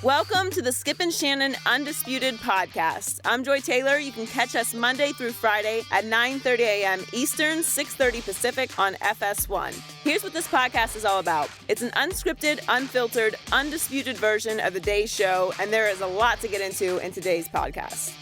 Welcome to the Skip and Shannon Undisputed podcast. I'm Joy Taylor. You can catch us Monday through Friday at 9:30 a.m. Eastern, 6:30 Pacific on FS1. Here's what this podcast is all about. It's an unscripted, unfiltered, undisputed version of the day's show, and there is a lot to get into in today's podcast.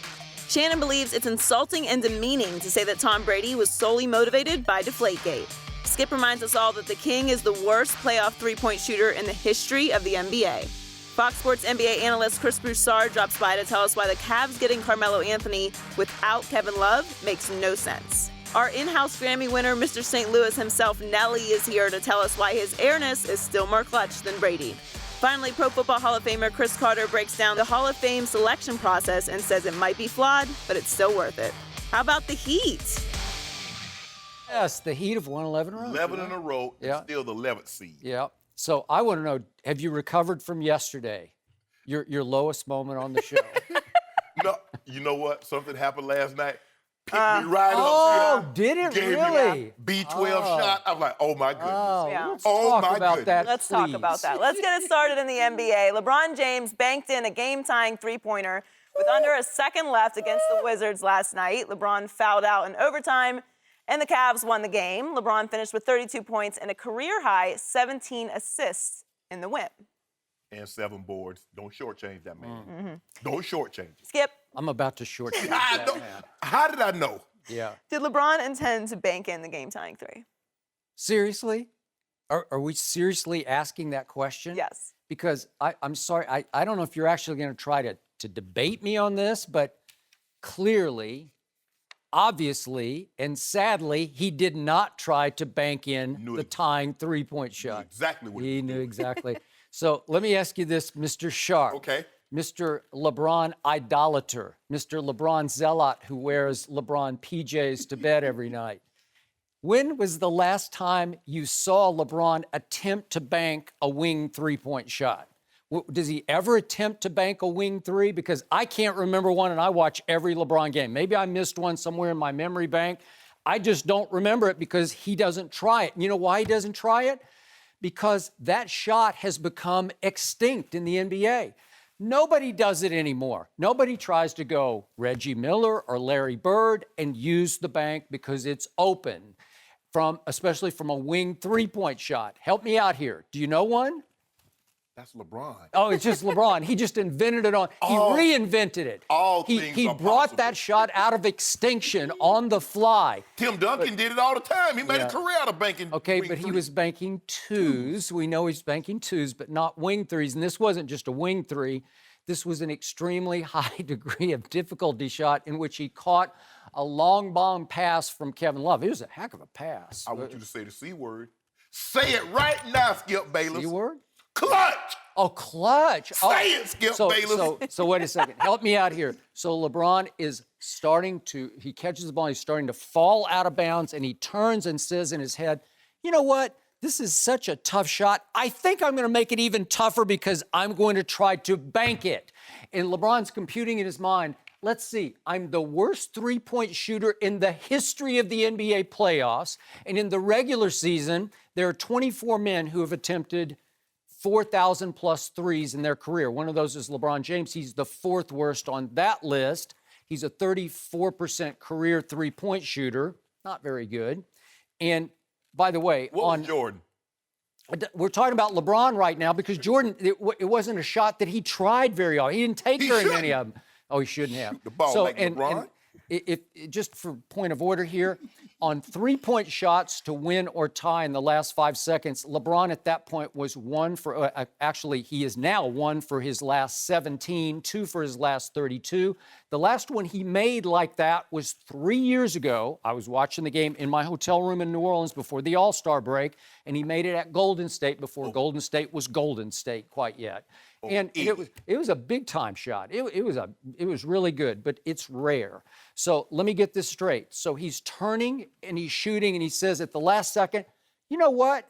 Shannon believes it's insulting and demeaning to say that Tom Brady was solely motivated by Deflategate. Skip reminds us all that the King is the worst playoff three-point shooter in the history of the NBA. Fox Sports NBA analyst Chris Broussard drops by to tell us why the Cavs getting Carmelo Anthony without Kevin Love makes no sense. Our in-house Grammy winner, Mr. St. Louis himself, Nelly, is here to tell us why his airness is still more clutch than Brady. Finally, Pro Football Hall of Famer Chris Carter breaks down the Hall of Fame selection process and says it might be flawed, but it's still worth it. How about the Heat? Yes, the Heat have won 11 in a row. 11 in a row, and Yeah. still the 11th seed. Yeah. So I want to know, have you recovered from yesterday? Your lowest moment on the show? No, you know what? Something happened last night. Picked me right Oh, up. did it Gave me really? B12 shot. I'm like, oh my goodness. Let's Oh, talk my about goodness. that. Let's talk about please. that. Let's get it started in the NBA. LeBron James banked in a game-tying three-pointer with under a second left against the Wizards last night. LeBron fouled out in overtime, and the Cavs won the game. LeBron finished with 32 points and a career-high 17 assists in the win. And 7 boards. Don't shortchange that man. Don't shortchange it. Skip, I'm about to shortchange I that don't- man. How did I know? Yeah. did LeBron intend to bank in the game-tying three? Seriously? Are we seriously asking that question? Yes. Because I'm sorry, I don't know if you're actually going to try to debate me on this, but clearly, obviously, and sadly, he did not try to bank in Knew the it. tying three-point shot. exactly what he He was knew doing. exactly. So let me ask you this, Mr. Sharpe. Okay. Mr. LeBron idolater, Mr. LeBron zealot who wears LeBron PJs to bed every night. When was the last time you saw LeBron attempt to bank a wing three-point shot? Does he ever attempt to bank a wing three? Because I can't remember one, and I watch every LeBron game. Maybe I missed one somewhere in my memory bank. I just don't remember it because he doesn't try it. You know why he doesn't try it? Because that shot has become extinct in the NBA. Nobody does it anymore. Nobody tries to go Reggie Miller or Larry Bird and use the bank because it's open, especially from a wing three-point shot. Help me out here. Do you know one? That's LeBron. Oh, it's just LeBron. He just invented it he reinvented it. all he things he are brought possible. that shot out of extinction on the fly. Tim Duncan did it all the time. He made Yeah. a career out of banking. Okay, wing but he threes. was banking twos. We know he's banking twos, but not wing threes. And this wasn't just a wing three. This was an extremely high degree of difficulty shot in which he caught a long bomb pass from Kevin Love. It was a heck of a pass. I want you to say the C word. Say it right now, Skip Bayless. C word? Clutch. Oh, clutch. Say it, Skip Bayless. So wait a second. Help me out here. So LeBron is he catches the ball, he's starting to fall out of bounds, and he turns and says in his head, you know what? This is such a tough shot. I think I'm going to make it even tougher because I'm going to try to bank it. And LeBron's computing in his mind, let's see, I'm the worst three-point shooter in the history of the NBA playoffs. And in the regular season, there are 24 men who have attempted 4,000 plus threes in their career. One of those is LeBron James. He's the 4th worst on that list. He's a 34% career three-point shooter. Not very good. And by the way, What was Jordan? we're talking about LeBron right now because Jordan, it wasn't a shot that he tried very often. He didn't take He very shouldn't. many of them. Oh, he shouldn't have. the ball like LeBron. If just for point of order here, on three-point shots to win or tie in the last 5 seconds, LeBron at that point was actually, he is now 1 for his last 17, 2 for his last 32. The last one he made like that was 3 years ago. I was watching the game in my hotel room in New Orleans before the All-Star break, and he made it at Golden State before Golden State was Golden State quite yet. And it was a big time shot. It was really good, but it's rare. So let me get this straight. So he's turning and he's shooting and he says at the last second, you know what?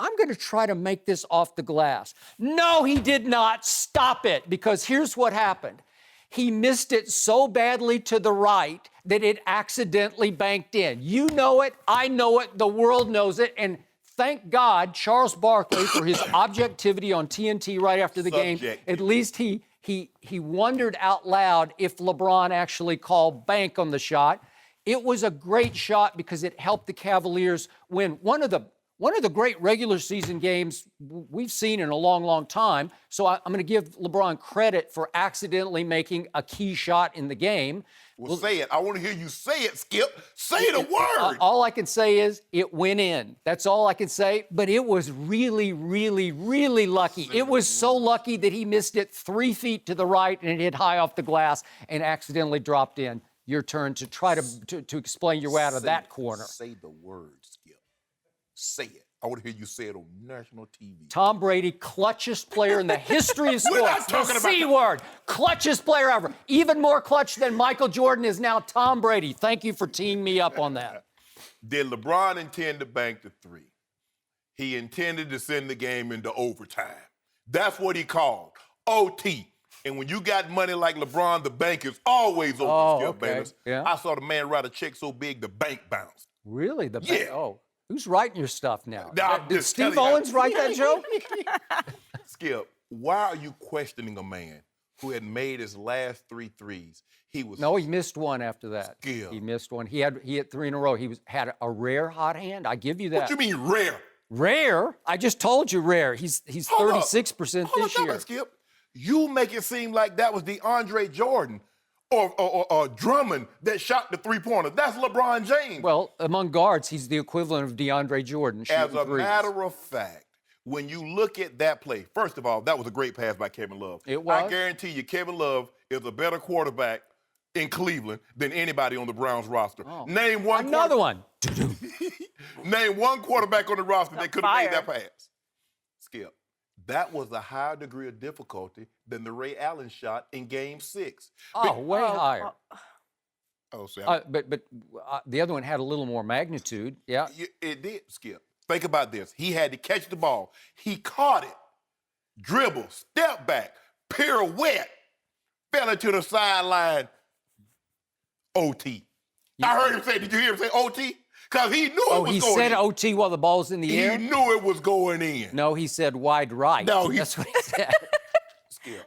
I'm going to try to make this off the glass. No, he did not. Stop it. Because here's what happened. He missed it so badly to the right that it accidentally banked in. You know it. I know it. The world knows it. And thank God Charles Barkley for his objectivity on TNT right after the game. At least he wondered out loud if LeBron actually called bank on the shot. It was a great shot because it helped the Cavaliers win one of the great regular season games we've seen in a long, long time. So I'm going to give LeBron credit for accidentally making a key shot in the game. Well, say it. I want to hear you say it, Skip. Say the word. All I can say is it went in. That's all I can say. But it was really, really, really lucky. It was so lucky that he missed it 3 feet to the right and it hit high off the glass and accidentally dropped in. Your turn to try to explain your way out of that corner. Say the word, Skip. Say it. I want to hear you say it on national TV. Tom Brady, clutchest player in the history of sports. We're not talking about C word. Clutchest player ever. Even more clutch than Michael Jordan is now Tom Brady. Thank you for teeing me up on that. Did LeBron intend to bank the three? He intended to send the game into overtime. That's what he called, OT. And when you got money like LeBron, the bank is always open, Skip Bayless. Yeah. I saw the man write a check so big the bank bounced. Really? The bank? Yeah. Oh. Who's writing your stuff now? I'm Did just Steve telling you. Owens write that joke? Skip, why are you questioning a man who had made his last 3 threes? No, he missed one after that. Skip. He missed one. He hit 3 in a row. Had a rare hot hand. I give you that. What you mean rare? Rare? I just told you rare. He's 36% this year. Skip. You make it seem like that was DeAndre Jordan or Drummond that shot the three-pointer. That's LeBron James. Well, among guards, he's the equivalent of DeAndre Jordan shooting As a threes. matter of fact, when you look at that play, first of all, that was a great pass by Kevin Love. It was. I guarantee you Kevin Love is a better quarterback in Cleveland than anybody on the Browns roster. Oh. Name one. Another one. Name one quarterback on the roster that could have made that pass. Skip. That was a higher degree of difficulty than the Ray Allen shot in Game 6. Way higher. Oh, see, But the other one had a little more magnitude. Yeah. It did, Skip. Think about this. He had to catch the ball. He caught it, dribble, step back, pirouette, fell into the sideline, OT. I heard him say, did you hear him say OT? Because he knew it was going in. Oh, he said OT while the ball's in the air? He knew it was going in. No, he said wide right. No, that's what he said. Skip.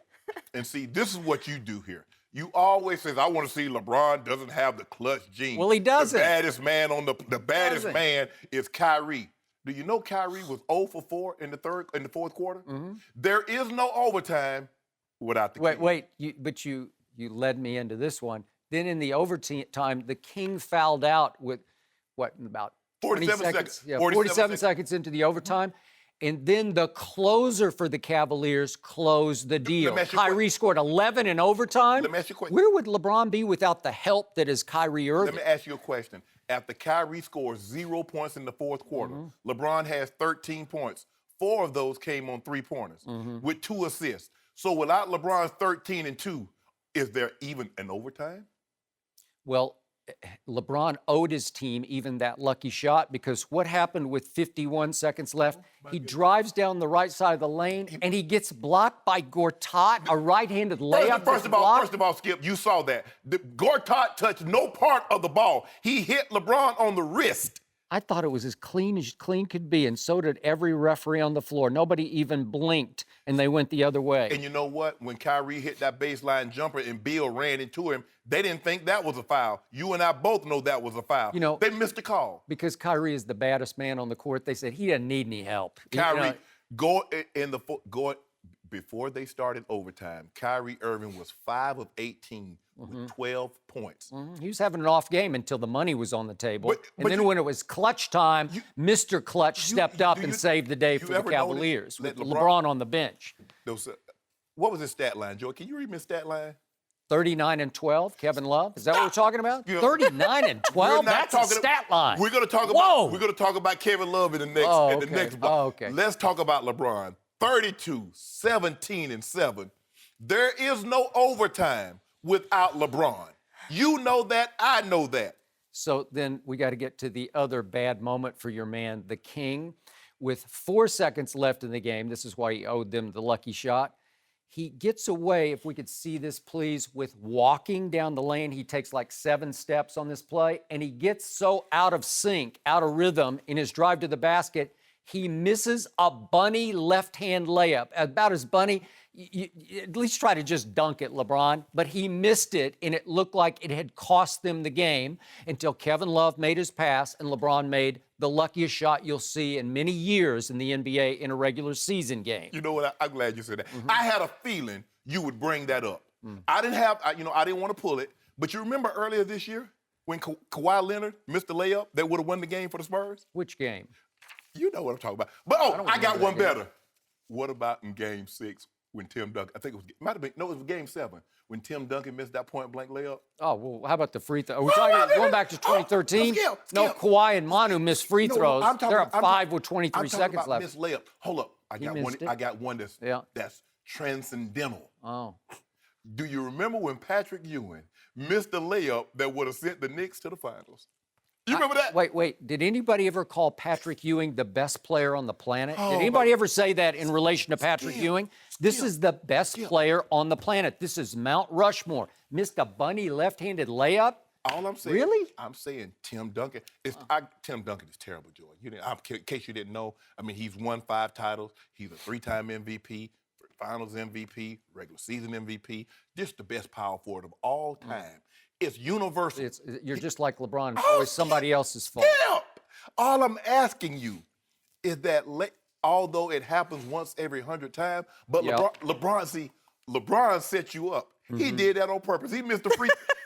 And see, this is what you do here. You always say, I want to see LeBron doesn't have the clutch gene. Well, he doesn't. The baddest man on the baddest man is Kyrie. Do you know Kyrie was 0 for 4 in the fourth quarter? Mm-hmm. There is no overtime without the king. Wait, you led me into this one. Then in the overtime, the king fouled out with about 47 seconds. Yeah, 47 seconds into the overtime. And then the closer for the Cavaliers closed the deal. Kyrie scored 11 in overtime. Let me ask you a question. Where would LeBron be without the help that is Kyrie Irving? Let me ask you a question. After Kyrie scores 0 points in the fourth quarter, LeBron has 13 points. 4 of those came on 3-pointers with 2 assists. So without LeBron's 13 and 2, is there even an overtime? Well, LeBron owed his team even that lucky shot because what happened with 51 seconds left? He drives down the right side of the lane and he gets blocked by Gortat, a right-handed layup. First of all, Skip, you saw that. Gortat touched no part of the ball. He hit LeBron on the wrist. I thought it was as clean could be, and so did every referee on the floor. Nobody even blinked, and they went the other way. And you know what? When Kyrie hit that baseline jumper and Bill ran into him, they didn't think that was a foul. You and I both know that was a foul. You know, they missed the call. Because Kyrie is the baddest man on the court, they said he doesn't need any help. Kyrie, before they started overtime, Kyrie Irving was 5 of 18 with 12 points. He was having an off game until the money was on the table. But then when it was clutch time, Mr. Clutch stepped up and saved the day for the Cavaliers with LeBron on the bench. What was his stat line, Joe? Can you read me his stat line? 39 and 12, Kevin Love. Is that what we're talking about? 39 and 12? That's a stat line. We're going to talk about Kevin Love in the next block. Oh, okay. Let's talk about LeBron. 32, 17, and 7. There is no overtime without LeBron. You know that. I know that. So then we got to get to the other bad moment for your man, the King. With 4 seconds left in the game, this is why he owed them the lucky shot. He gets away, if we could see this, please, with walking down the lane. He takes like 7 steps on this play, and he gets so out of sync, out of rhythm in his drive to the basket, He misses a bunny left-hand layup. About as bunny, you at least try to just dunk it, LeBron. But he missed it, and it looked like it had cost them the game until Kevin Love made his pass and LeBron made the luckiest shot you'll see in many years in the NBA in a regular season game. You know what? I'm glad you said that. I had a feeling you would bring that up. I didn't want to pull it. But you remember earlier this year when Kawhi Leonard missed the layup that would have won the game for the Spurs? Which game? You know what I'm talking about. But, I got one better. What about in Game 6 when Tim Duncan, I think it was Game 7, when Tim Duncan missed that point-blank layup? Oh, well, how about the free throw? Are we talking going back to 2013? Skip. No, Kawhi and Manu missed free throws. They're up 5 with 23 seconds left. Missed layup. Hold up. I got one that's transcendental. Oh. Do you remember when Patrick Ewing missed the layup that would have sent the Knicks to the finals? You remember that? Wait. Did anybody ever call Patrick Ewing the best player on the planet? Did anybody ever say that in relation to Patrick Ewing? This is the best player on the planet. This is Mount Rushmore. Missed a bunny left-handed layup? All I'm saying, really? I'm saying Tim Duncan. Tim Duncan is terrible, Joy. In case you didn't know, I mean, he's won 5 titles. He's a 3-time MVP, Finals MVP, regular season MVP. Just the best power forward of all time. It's universal. You're just like LeBron. It's always somebody else's fault. Yeah. All I'm asking you is that, although it happens once every 100 times, but LeBron set you up. He did that on purpose. He missed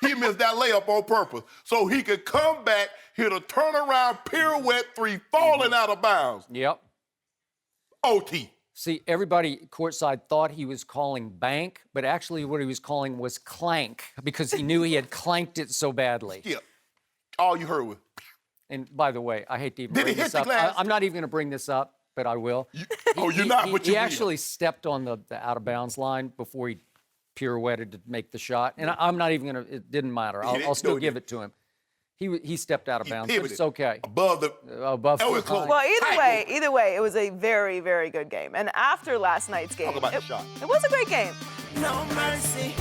he missed that layup on purpose so he could come back, hit a turnaround pirouette 3, falling out of bounds. Yep. OT. See, everybody courtside thought he was calling bank, but actually what he was calling was clank because he knew he had clanked it so badly. Yeah. All you heard was. And by the way, I hate to even Did bring he hit this the up. glass? I'm not even going to bring this up, but I will. You're not, but you He will. actually stepped on the out-of-bounds line before he pirouetted to make the shot. And I'm not even going to, it didn't matter. I'll still give it to him. He stepped out of bounds, but it's okay. Above the line. Well, either way, it was a very, very good game. And after last night's game, Talk about the shot. It was a great game. No mercy.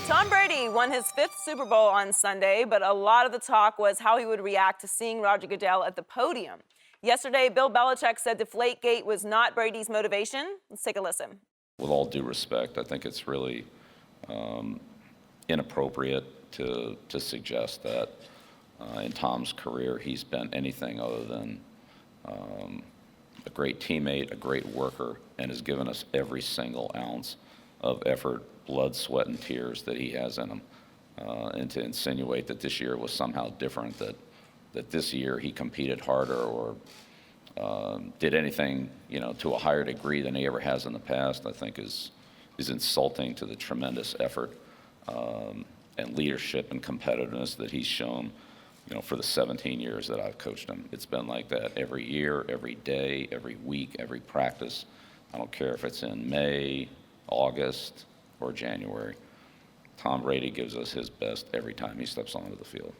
Tom Brady won his 5th Super Bowl on Sunday, but a lot of the talk was how he would react to seeing Roger Goodell at the podium. Yesterday, Bill Belichick said Deflategate was not Brady's motivation. Let's take a listen. With all due respect, I think it's really inappropriate to suggest that in Tom's career he's been anything other than a great teammate, a great worker, and has given us every single ounce of effort, blood, sweat, and tears that he has in him. And to insinuate that this year was somehow different, that this year he competed harder or did anything, to a higher degree than he ever has in the past, I think is insulting to the tremendous effort and leadership and competitiveness that he's shown, for the 17 years that I've coached him. It's been like that every year, every day, every week, every practice. I don't care if it's in May, August, or January. Tom Brady gives us his best every time he steps onto the field.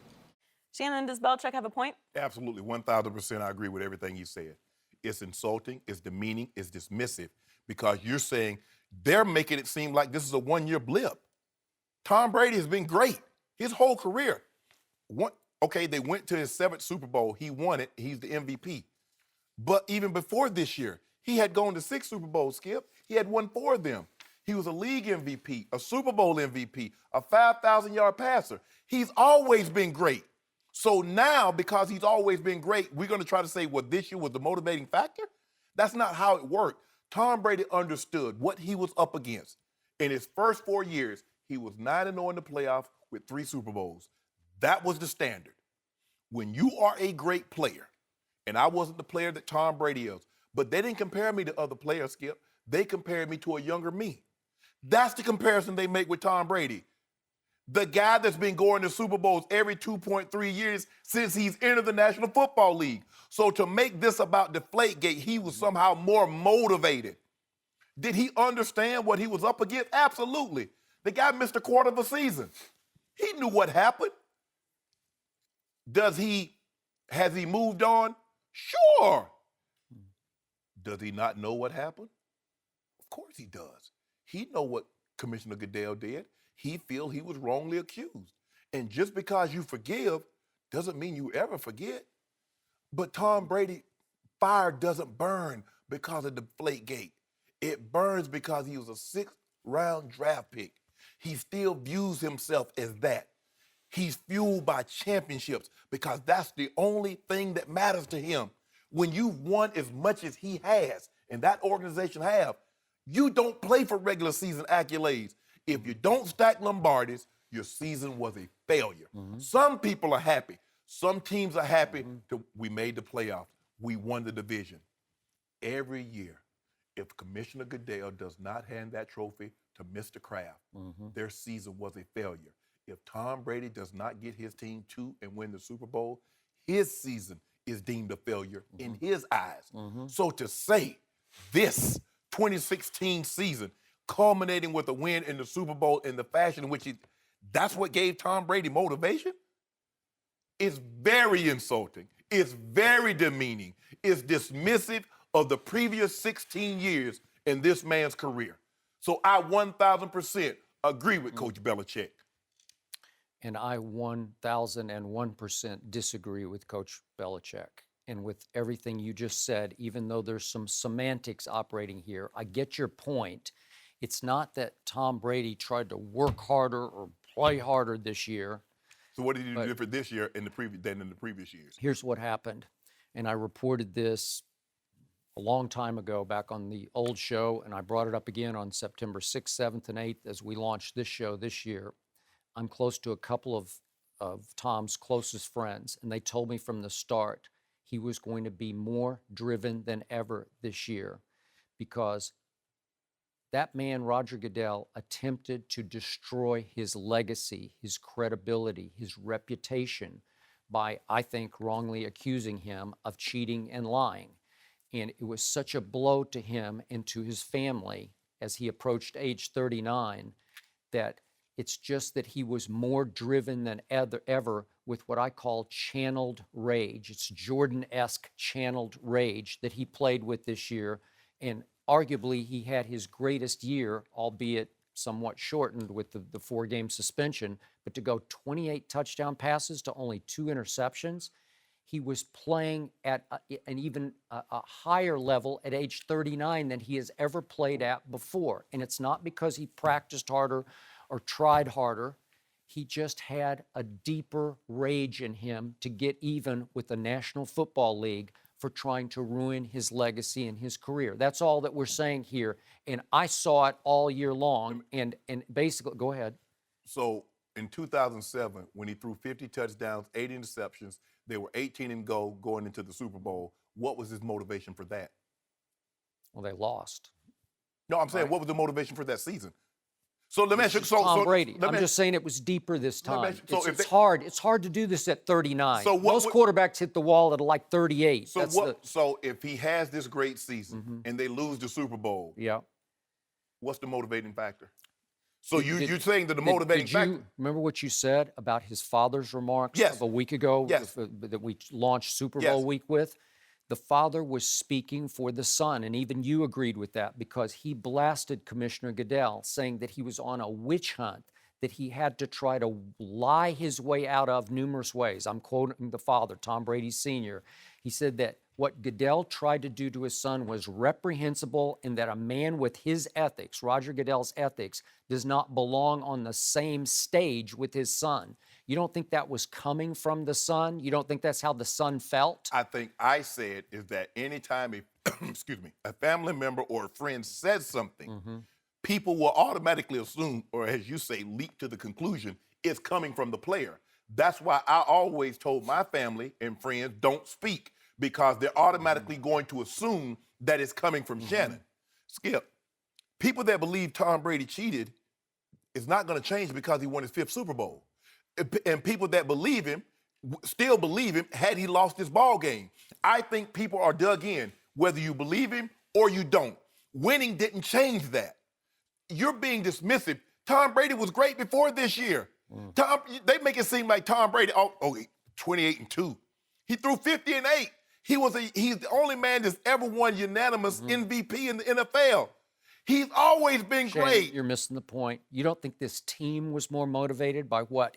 Shannon, does Belichick have a point? Absolutely, 1,000% I agree with everything you said. It's insulting, it's demeaning, it's dismissive, because you're saying they're making it seem like this is a one-year blip. Tom Brady has been great his whole career. They went to his 7th Super Bowl. He won it. He's the MVP. But even before this year, he had gone to 6 Super Bowls, Skip. He had won 4 of them. He was a league MVP, a Super Bowl MVP, a 5,000-yard passer. He's always been great. So now, because he's always been great, we're going to try to say, well, this year was the motivating factor? That's not how it worked. Tom Brady understood what he was up against. In his first 4 years, he was 9-0 in the playoffs with 3 Super Bowls. That was the standard. When you are a great player, and I wasn't the player that Tom Brady is, but they didn't compare me to other players, Skip. They compared me to a younger me. That's the comparison they make with Tom Brady. The guy that's been going to Super Bowls every 2.3 years since he's entered the National Football League. So to make this about Deflategate, he was somehow more motivated. Did he understand what he was up against? Absolutely. The guy missed a quarter of a season. He knew what happened. Has he moved on? Sure. Does he not know what happened? Of course he does. He know what Commissioner Goodell did. He feel he was wrongly accused. And just because you forgive doesn't mean you ever forget. But Tom Brady fire doesn't burn because of the Deflategate. It burns because he was a sixth-round draft pick. He still views himself as that. He's fueled by championships because that's the only thing that matters to him. When you've won as much as he has, and that organization have, you don't play for regular season accolades. If you don't stack Lombardis, your season was a failure. Some people are happy. Some teams are happy we made the playoffs. We won the division. Every year, if Commissioner Goodell does not hand that trophy to Mr. Kraft, their season was a failure. If Tom Brady does not get his team to and win the Super Bowl, his season is deemed a failure in his eyes. So to say this 2016 season, culminating with a win in the Super Bowl in the fashion in which that's what gave Tom Brady motivation, is very insulting. It's very demeaning. It's dismissive of the previous 16 years in this man's career. So I 1,000% agree with Coach Belichick. And I 1,001% disagree with Coach Belichick. And with everything you just said, even though there's some semantics operating here, I get your point. It's not that Tom Brady tried to work harder or play harder this year. So what did he do different this year than in the previous years? Here's what happened. And I reported this a long time ago back on the old show, and I brought it up again on September 6th, 7th, and 8th as we launched this show this year. I'm close to a couple of Tom's closest friends, and they told me from the start he was going to be more driven than ever this year because that man, Roger Goodell, attempted to destroy his legacy, his credibility, his reputation by, I think, wrongly accusing him of cheating and lying. And it was such a blow to him and to his family as he approached age 39 that it's just that he was more driven than ever with what I call channeled rage. It's Jordan-esque channeled rage that he played with this year. And arguably, he had his greatest year, albeit somewhat shortened with the four-game suspension. But to go 28 touchdown passes to only 2 interceptions, he was playing at an even a higher level at age 39 than he has ever played at before. And it's not because he practiced harder or tried harder. He just had a deeper rage in him to get even with the National Football League for trying to ruin his legacy and his career. That's all that we're saying here. And I saw it all year long. And basically, go ahead. So in 2007, when he threw 50 touchdowns, 8 interceptions, they were 18-0 going into the Super Bowl. What was his motivation for that? Well, they lost. No, I'm saying, what was the motivation for that season? So let me ask you. Tom Brady. I'm just saying it was deeper this time. It's hard. It's hard to do this at 39. So most quarterbacks hit the wall at like 38. So if he has this great season and they lose the Super Bowl, what's the motivating factor? So you're saying that the motivating factor? Remember what you said about his father's remarks of a week ago that we launched Super Bowl week with? The father was speaking for the son, and even you agreed with that because he blasted Commissioner Goodell, saying that he was on a witch hunt, that he had to try to lie his way out of numerous ways. I'm quoting the father, Tom Brady Sr. He said that what Goodell tried to do to his son was reprehensible and that a man with his ethics, Roger Goodell's ethics, does not belong on the same stage with his son. You don't think that was coming from the son? You don't think that's how the son felt? I think I said is that anytime a family member or a friend says something, people will automatically assume, or as you say, leap to the conclusion, it's coming from the player. That's why I always told my family and friends, don't speak, because they're automatically going to assume that it's coming from Shannon. Skip, people that believe Tom Brady cheated is not going to change because he won his 5th Super Bowl. And people that believe him still believe him had he lost this ball game. I think people are dug in, whether you believe him or you don't. Winning didn't change that. You're being dismissive. Tom Brady was great before this year. They make it seem like Tom Brady, 28-2. He threw 50 and 8. He's the only man that's ever won unanimous MVP in the NFL. He's always been Shannon, great. You're missing the point. You don't think this team was more motivated by what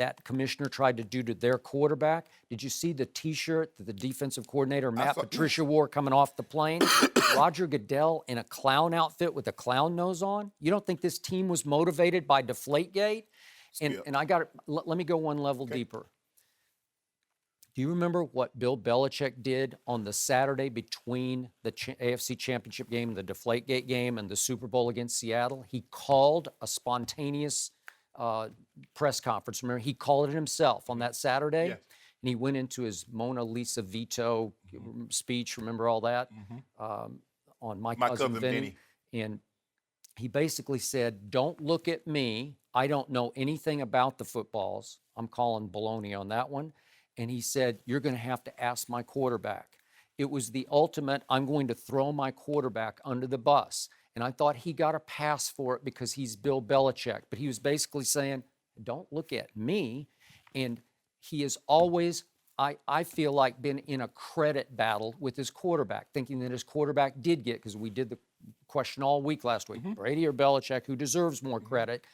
that commissioner tried to do to their quarterback. Did you see the T-shirt that the defensive coordinator, Matt Patricia, wore coming off the plane? Roger Goodell in a clown outfit with a clown nose on? You don't think this team was motivated by Deflategate? And I got let me go one level deeper. Do you remember what Bill Belichick did on the Saturday between the AFC Championship game, the Deflategate game, and the Super Bowl against Seattle? He called a spontaneous press conference. Remember, he called it himself on that Saturday. Yes. And he went into his Mona Lisa veto speech, remember all that? On My Cousin Vinny. And he basically said, don't look at me. I don't know anything about the footballs. I'm calling baloney on that one. And he said, you're going to have to ask my quarterback. It was the ultimate, I'm going to throw my quarterback under the bus. And I thought he got a pass for it because he's Bill Belichick. But he was basically saying, don't look at me. And he has always, I feel like, been in a credit battle with his quarterback, thinking that his quarterback did get, because we did the question all week last week, Brady or Belichick, who deserves more credit.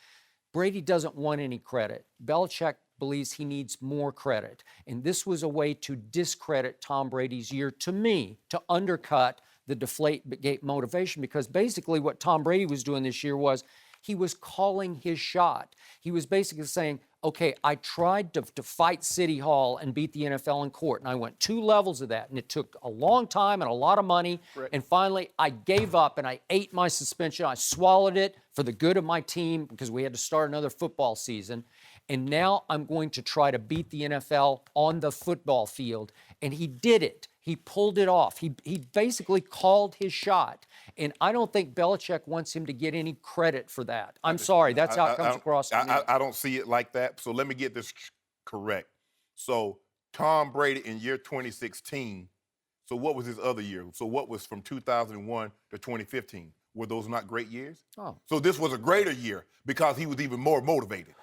Brady doesn't want any credit. Belichick believes he needs more credit. And this was a way to discredit Tom Brady's year, to me, to undercut the Deflategate motivation, because basically what Tom Brady was doing this year was he was calling his shot. He was basically saying, okay, I tried to fight City Hall and beat the NFL in court, and I went 2 levels of that, and it took a long time and a lot of money, and finally I gave up and I ate my suspension. I swallowed it for the good of my team because we had to start another football season, and now I'm going to try to beat the NFL on the football field, and he did it. He pulled it off. He basically called his shot. And I don't think Belichick wants him to get any credit for that. I'm sorry. That's how it comes across to me. I don't see it like that. So let me get this correct. So Tom Brady in year 2016, so what was his other year? So what was from 2001 to 2015? Were those not great years? Oh. So this was a greater year because he was even more motivated.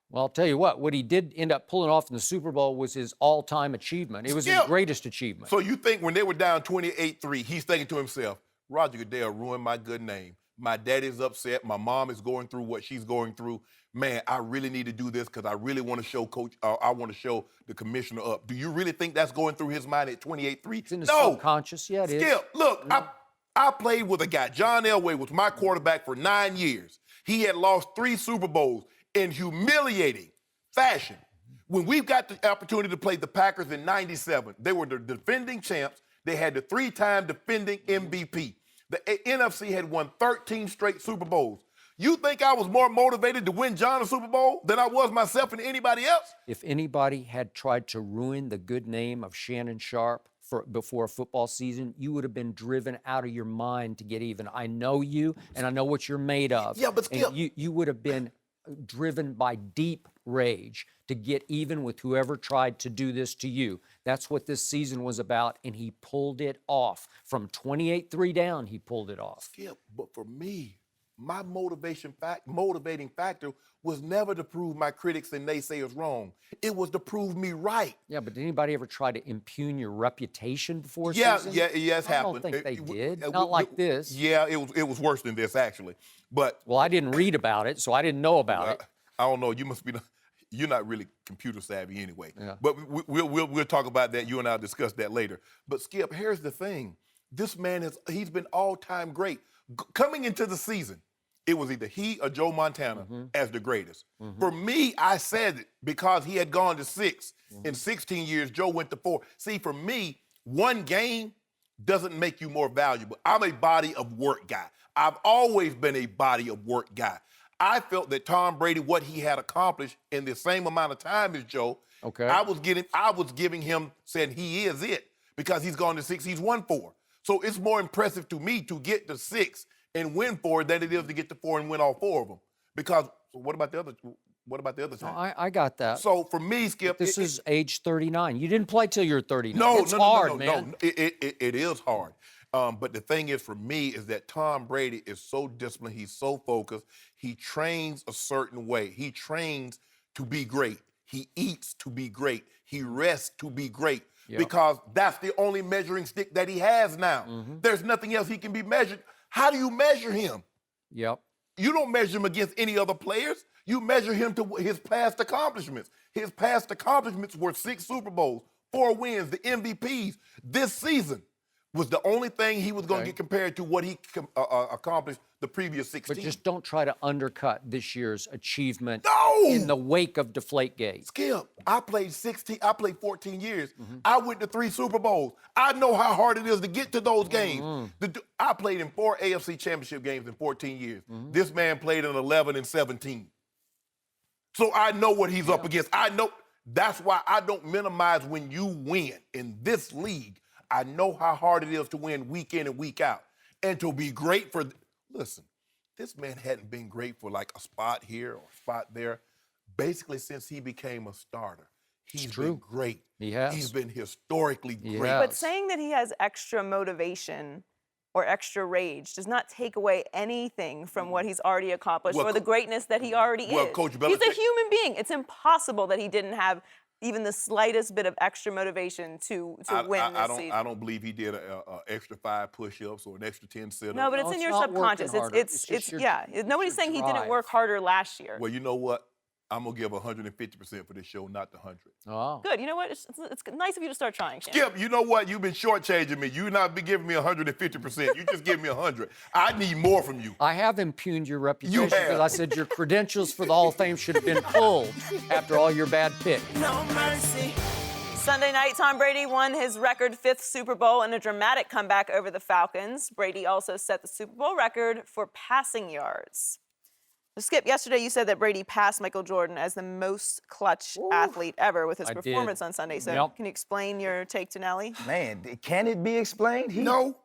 Well, I'll tell you what he did end up pulling off in the Super Bowl was his all-time achievement. It was his greatest achievement. So you think when they were down 28-3, he's thinking to himself, Roger Goodell ruined my good name. My daddy's upset. My mom is going through what she's going through. Man, I really need to do this because I really want to show I want to show the commissioner up. Do you really think that's going through his mind at 28-3? It's in his subconscious. Yeah, it is. Skip, look, I played with a guy. John Elway was my quarterback for 9 years. He had lost 3 Super Bowls in humiliating fashion. When we got the opportunity to play the Packers in '97, they were the defending champs. They had the 3-time defending MVP. The NFC had won 13 straight Super Bowls. You think I was more motivated to win John a Super Bowl than I was myself and anybody else? If anybody had tried to ruin the good name of Shannon Sharpe before a football season, you would have been driven out of your mind to get even. I know you, and I know what you're made of. Yeah, but Skip, you would have been driven by deep rage to get even with whoever tried to do this to you. That's what this season was about, and he pulled it off. From 28-3 down, he pulled it off. Skip, but for me, my motivating factor was never to prove my critics and naysayers wrong. It was to prove me right. Yeah, but did anybody ever try to impugn your reputation before a season? Yeah, it's happened. I don't think they did. Not like this. Yeah, it was worse than this, actually. But well, I didn't read about it, so I didn't know about it. I don't know. You're not really computer savvy anyway. Yeah. But we'll talk about that. You and I'll discuss that later. But Skip, here's the thing. This man he's been all-time great. Coming into the season, it was either he or Joe Montana as the greatest. For me, I said it because he had gone to 6. In 16 years, Joe went to 4. See, for me, one game doesn't make you more valuable. I'm a body of work guy. I've always been a body of work guy. I felt that Tom Brady, what he had accomplished in the same amount of time as Joe, I was giving him, saying he is it because he's gone to 6, he's won 4. So it's more impressive to me to get to 6 and win 4 than it is to get to 4 and win all 4 of them. Because what about the other time? I got that. So for me, Skip, this is age 39. You didn't play till you're 39. No, it's hard, man. No, it is hard. But the thing is, for me, is that Tom Brady is so disciplined. He's so focused. He trains a certain way. He trains to be great. He eats to be great. He rests to be great. Yep. Because that's the only measuring stick that he has now. There's nothing else he can be measured. How do you measure him? Yep. You don't measure him against any other players. You measure him to his past accomplishments. His past accomplishments were 6 Super Bowls, 4 wins, the MVPs. This season was the only thing he was going to get compared to what he accomplished the previous 16. But just don't try to undercut this year's achievement No! in the wake of Deflategate. Skip, I played 14 years. I went to 3 Super Bowls. I know how hard it is to get to those games. I played in 4 AFC Championship games in 14 years. This man played in 11 and 17. So I know what he's up against. I know. That's why I don't minimize when you win in this league. I know how hard it is to win week in and week out. And to be great for, listen, this man hadn't been great for like a spot here or a spot there, basically since he became a starter. He's been great. He has. He's been historically great. But saying that he has extra motivation or extra rage does not take away anything from what he's already accomplished or the greatness that he already is. Coach He's Belichick, a human being. It's impossible that he didn't have even the slightest bit of extra motivation to win this season. I don't believe he did an extra 5 push-ups or an extra 10 sit-ups. No, but it's in your subconscious. Nobody's saying he didn't work harder last year. Well, you know what? I'm going to give 150% for this show, not the 100. Oh. Good. You know what? It's nice of you to start trying, Shannon. Skip, you know what? You've been shortchanging me. You not be giving me 150%. You just give me 100. I need more from you. I have impugned your reputation You have. because I said your credentials for the Hall of Fame should have been pulled after all your bad picks. No mercy. Sunday night, Tom Brady won his record 5th Super Bowl in a dramatic comeback over the Falcons. Brady also set the Super Bowl record for passing yards. Skip, yesterday you said that Brady passed Michael Jordan as the most clutch athlete ever with his performance on Sunday. So can you explain your take to Nelly? Man, can it be explained? No.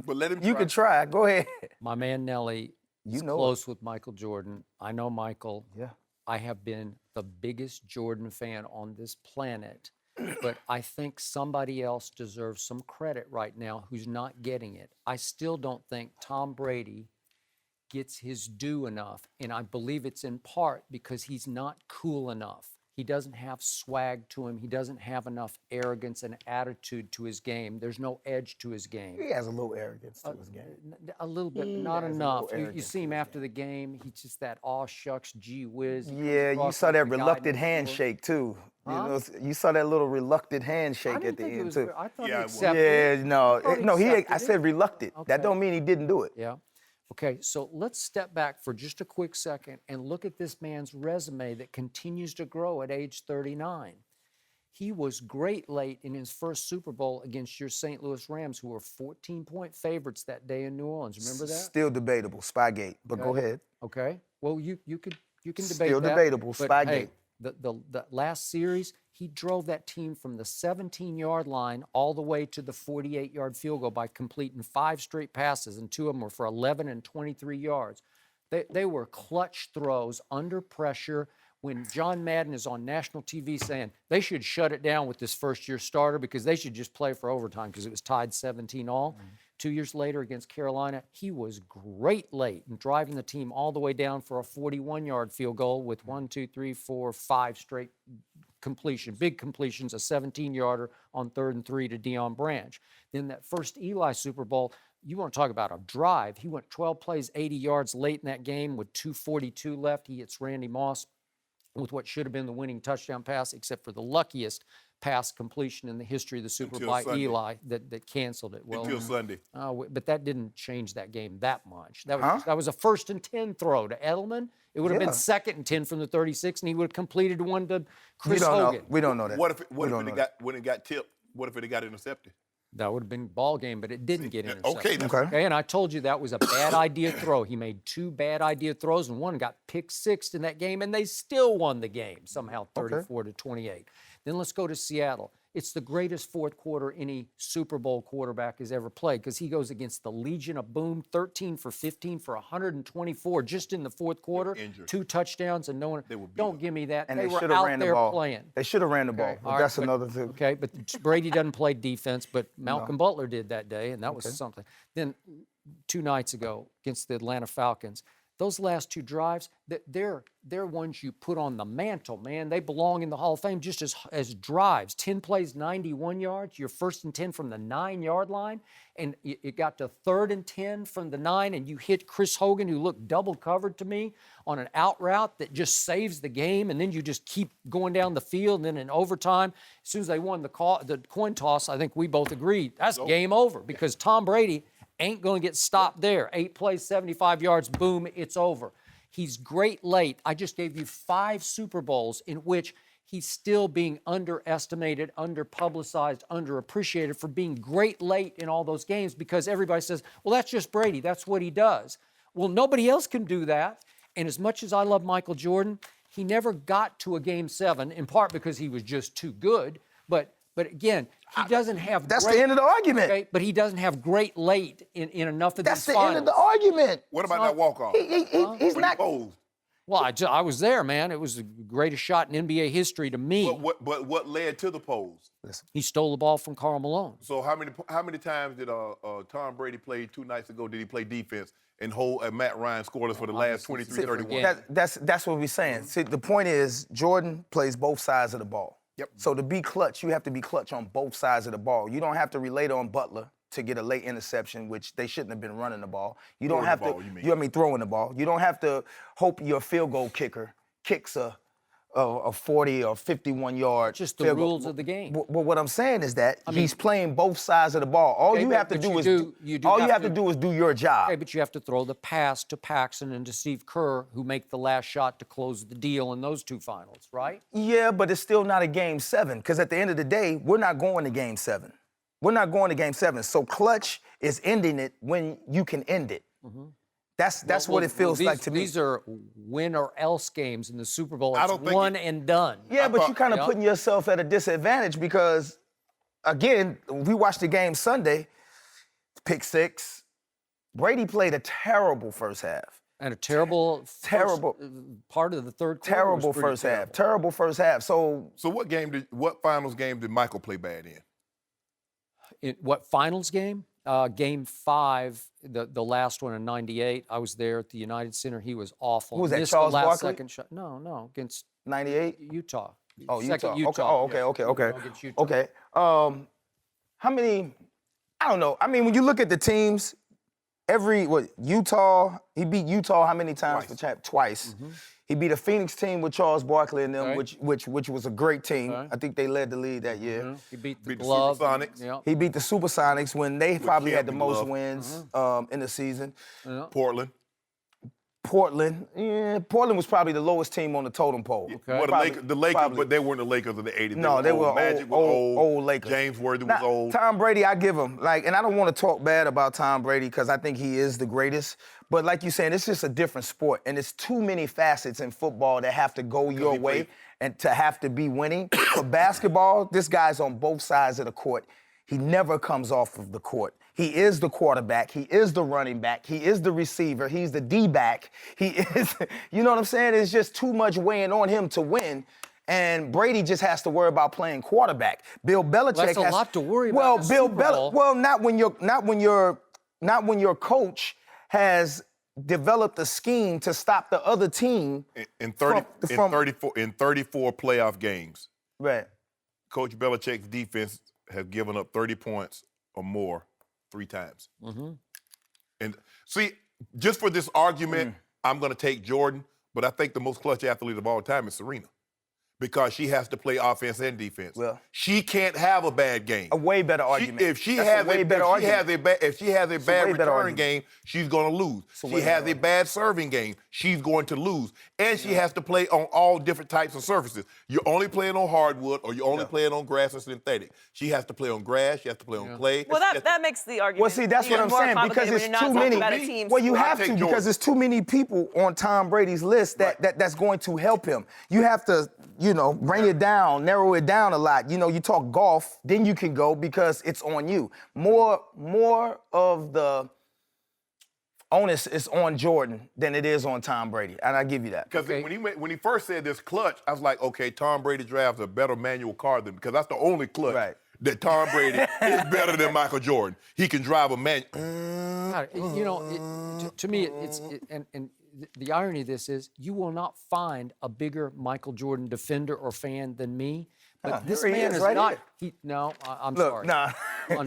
But let him try. You can try. Go ahead. My man Nelly is close with Michael Jordan. I know Michael. Yeah. I have been the biggest Jordan fan on this planet, but I think somebody else deserves some credit right now who's not getting it. I still don't think Tom Brady gets his due enough, and I believe it's in part because he's not cool enough. He doesn't have swag to him. He doesn't have enough arrogance and attitude to his game. There's no edge to his game. He has a little arrogance to his game. A little bit, not enough. You see him after the game, he's just that aw shucks, gee whiz. Yeah, you saw that reluctant handshake too. You saw that little reluctant handshake at the end too. I thought he accepted it. Yeah, no, I said reluctant. Okay. That don't mean he didn't do it. Yeah. Okay, so let's step back for just a quick second and look at this man's resume that continues to grow at age 39. He was great late in his first Super Bowl against your St. Louis Rams, who were 14-point favorites that day in New Orleans. Remember that? Still debatable, Spygate. But go ahead. Okay. Well, you can debate Still that. debatable, but, Spygate. hey, the last series, he drove that team from the 17-yard line all the way to the 48-yard field goal by completing 5 straight passes, and 2 of them were for 11 and 23 yards. They were clutch throws under pressure. When John Madden is on national TV saying they should shut it down with this first-year starter because they should just play for overtime because it was tied 17-all. 2 years later against Carolina, he was great late in driving the team all the way down for a 41-yard field goal with 5 straight big completions, a 17-yarder on 3rd and 3 to Deion Branch. Then that first Eli Super Bowl, you want to talk about a drive. He went 12 plays, 80 yards late in that game with 2:42 left. He hits Randy Moss with what should have been the winning touchdown pass, except for the luckiest pass completion in the history of the Super Bowl by Sunday. Eli that canceled it. Well, Until Sunday. But that didn't change that game that much. That was a 1st and 10 throw to Edelman. It would have been 2nd and 10 from the 36, and he would have completed one to Chris Hogan. We don't know that. What if it got tipped? What if it got intercepted? That would have been ball game, but it didn't get intercepted. Okay. And I told you that was a bad idea throw. He made 2 bad idea throws, and one got pick-sixed in that game, and they still won the game somehow, 34-28. Then let's go to Seattle. It's the greatest fourth quarter any Super Bowl quarterback has ever played because he goes against the Legion of Boom, 13 for 15 for 124 just in the fourth quarter. 2 touchdowns and no one. Don't give me that. And they should were have out ran the there ball. playing. They should have ran the ball. But that's another thing. Okay, but Brady doesn't play defense, but Malcolm Butler did that day, and that was something. Then 2 nights ago against the Atlanta Falcons, those last two drives, they're ones you put on the mantle, man. They belong in the Hall of Fame just as drives. 10 plays, 91 yards. You're 1st and 10 from the 9-yard line, and it got to 3rd and 10 from the 9, and you hit Chris Hogan, who looked double covered to me, on an out route that just saves the game, and then you just keep going down the field, and then in overtime, as soon as they won the coin toss, I think we both agreed, that's game over, because Tom Brady ain't going to get stopped there. 8 plays, 75 yards, boom, it's over. He's great late. I just gave you 5 Super Bowls in which he's still being underestimated, underpublicized, underappreciated for being great late in all those games because everybody says, well, that's just Brady. That's what he does. Well, nobody else can do that. And as much as I love Michael Jordan, he never got to a Game 7, in part because he was just too good. But again, he doesn't have That's the end of the argument. Okay, but he doesn't have great late in enough of That's these the finals. end of the argument. What about that walk-off? He's When not. he posed? Well, I was there, man. It was the greatest shot in NBA history to me. But what led to the pose? He stole the ball from Karl Malone. So how many times did Tom Brady play 2 nights ago? Did he play defense and hold Matt Ryan scoreless for the last 23-31? That's what we're saying. See, the point is Jordan plays both sides of the ball. Yep. So to be clutch, you have to be clutch on both sides of the ball. You don't have to relate on Butler to get a late interception, which they shouldn't have been running the ball. You don't have to. Throwing the ball. You don't have to hope your field goal kicker kicks a 40 or 51-yard. Just the rules of the game. Well, what I'm saying is that he's playing both sides of the ball. All you have to do is do your job. Okay, but you have to throw the pass to Paxson and to Steve Kerr, who make the last shot to close the deal in those 2 finals, right? Yeah, but it's still not a Game 7 because at the end of the day, we're not going to Game 7. We're not going to Game 7. So clutch is ending it when you can end it. Mm-hmm. That's what it feels like to me. These are win or else games in the Super Bowl. It's one and done. Yeah, but you're kind of putting yourself at a disadvantage because, again, we watched the game Sunday, pick 6. Brady played a terrible first half. And a terrible part of the third quarter. Terrible first half. Terrible first half. So what finals game did Michael play bad in? What finals game? Game 5, the last one in '98. I was there at the United Center. He was awful. Who was that? Missed Charles the last Barkley? second shot. No, against '98. Utah. Oh, Second Utah. Utah. Okay. Against Utah. Okay. How many? I don't know. I mean, when you look at the teams, Utah, he beat Utah how many times? Twice. Mm-hmm. He beat a Phoenix team with Charles Barkley and them, which was a great team. Right. I think they led the league that year. Mm-hmm. He beat the Supersonics. Yeah. He beat the Supersonics when they probably had the most Glove. wins in the season. Yeah. Portland was probably the lowest team on the totem pole. Okay. Well, the Lakers, but they weren't the Lakers of the 80s. No, they were Magic old Lakers. James Worthy was old. Tom Brady, I give him, and I don't want to talk bad about Tom Brady because I think he is the greatest. But like you're saying, it's just a different sport. And it's too many facets in football that have to go your way and to have to be winning. For basketball, this guy's on both sides of the court. He never comes off of the court. He is the quarterback. He is the running back. He is the receiver. He's the D-back. He is, you know what I'm saying? It's just too much weighing on him to win. And Brady just has to worry about playing quarterback. Bill Belichick That's a lot to worry about. Well, in the Super Bowl. Well, not when your coach has developed a scheme to stop the other team in 34 playoff games. Right. Coach Belichick's defense has given up 30 points or more 3 times. Mm-hmm. And see, just for this argument, I'm going to take Jordan, but I think the most clutch athlete of all time is Serena. Because she has to play offense and defense. Well, she can't have a bad game. A way better argument. If she has a bad return game, she's going to lose. She has a bad serving game, she's going to lose. And she has to play on all different types of surfaces. You're only playing on hardwood or you're only playing on grass or synthetic. She has to play on grass, she has to play on clay. Well, that makes the argument. Well, see, that's what I'm saying. Because it's too many. Well, you have to because there's too many people on Tom Brady's list that's going to help him. You have to, bring it down, narrow it down a lot. You talk golf, then you can go because it's on you. More of the onus is on Jordan than it is on Tom Brady, and I give you that. Because when he first said this clutch, I was like, okay, Tom Brady drives a better manual car than because that's the only clutch that Tom Brady is better than Michael Jordan. He can drive a manual. To me, and the irony of this is you will not find a bigger Michael Jordan defender or fan than me. But this here he man is is right not. here. I'm Look, sorry. nah.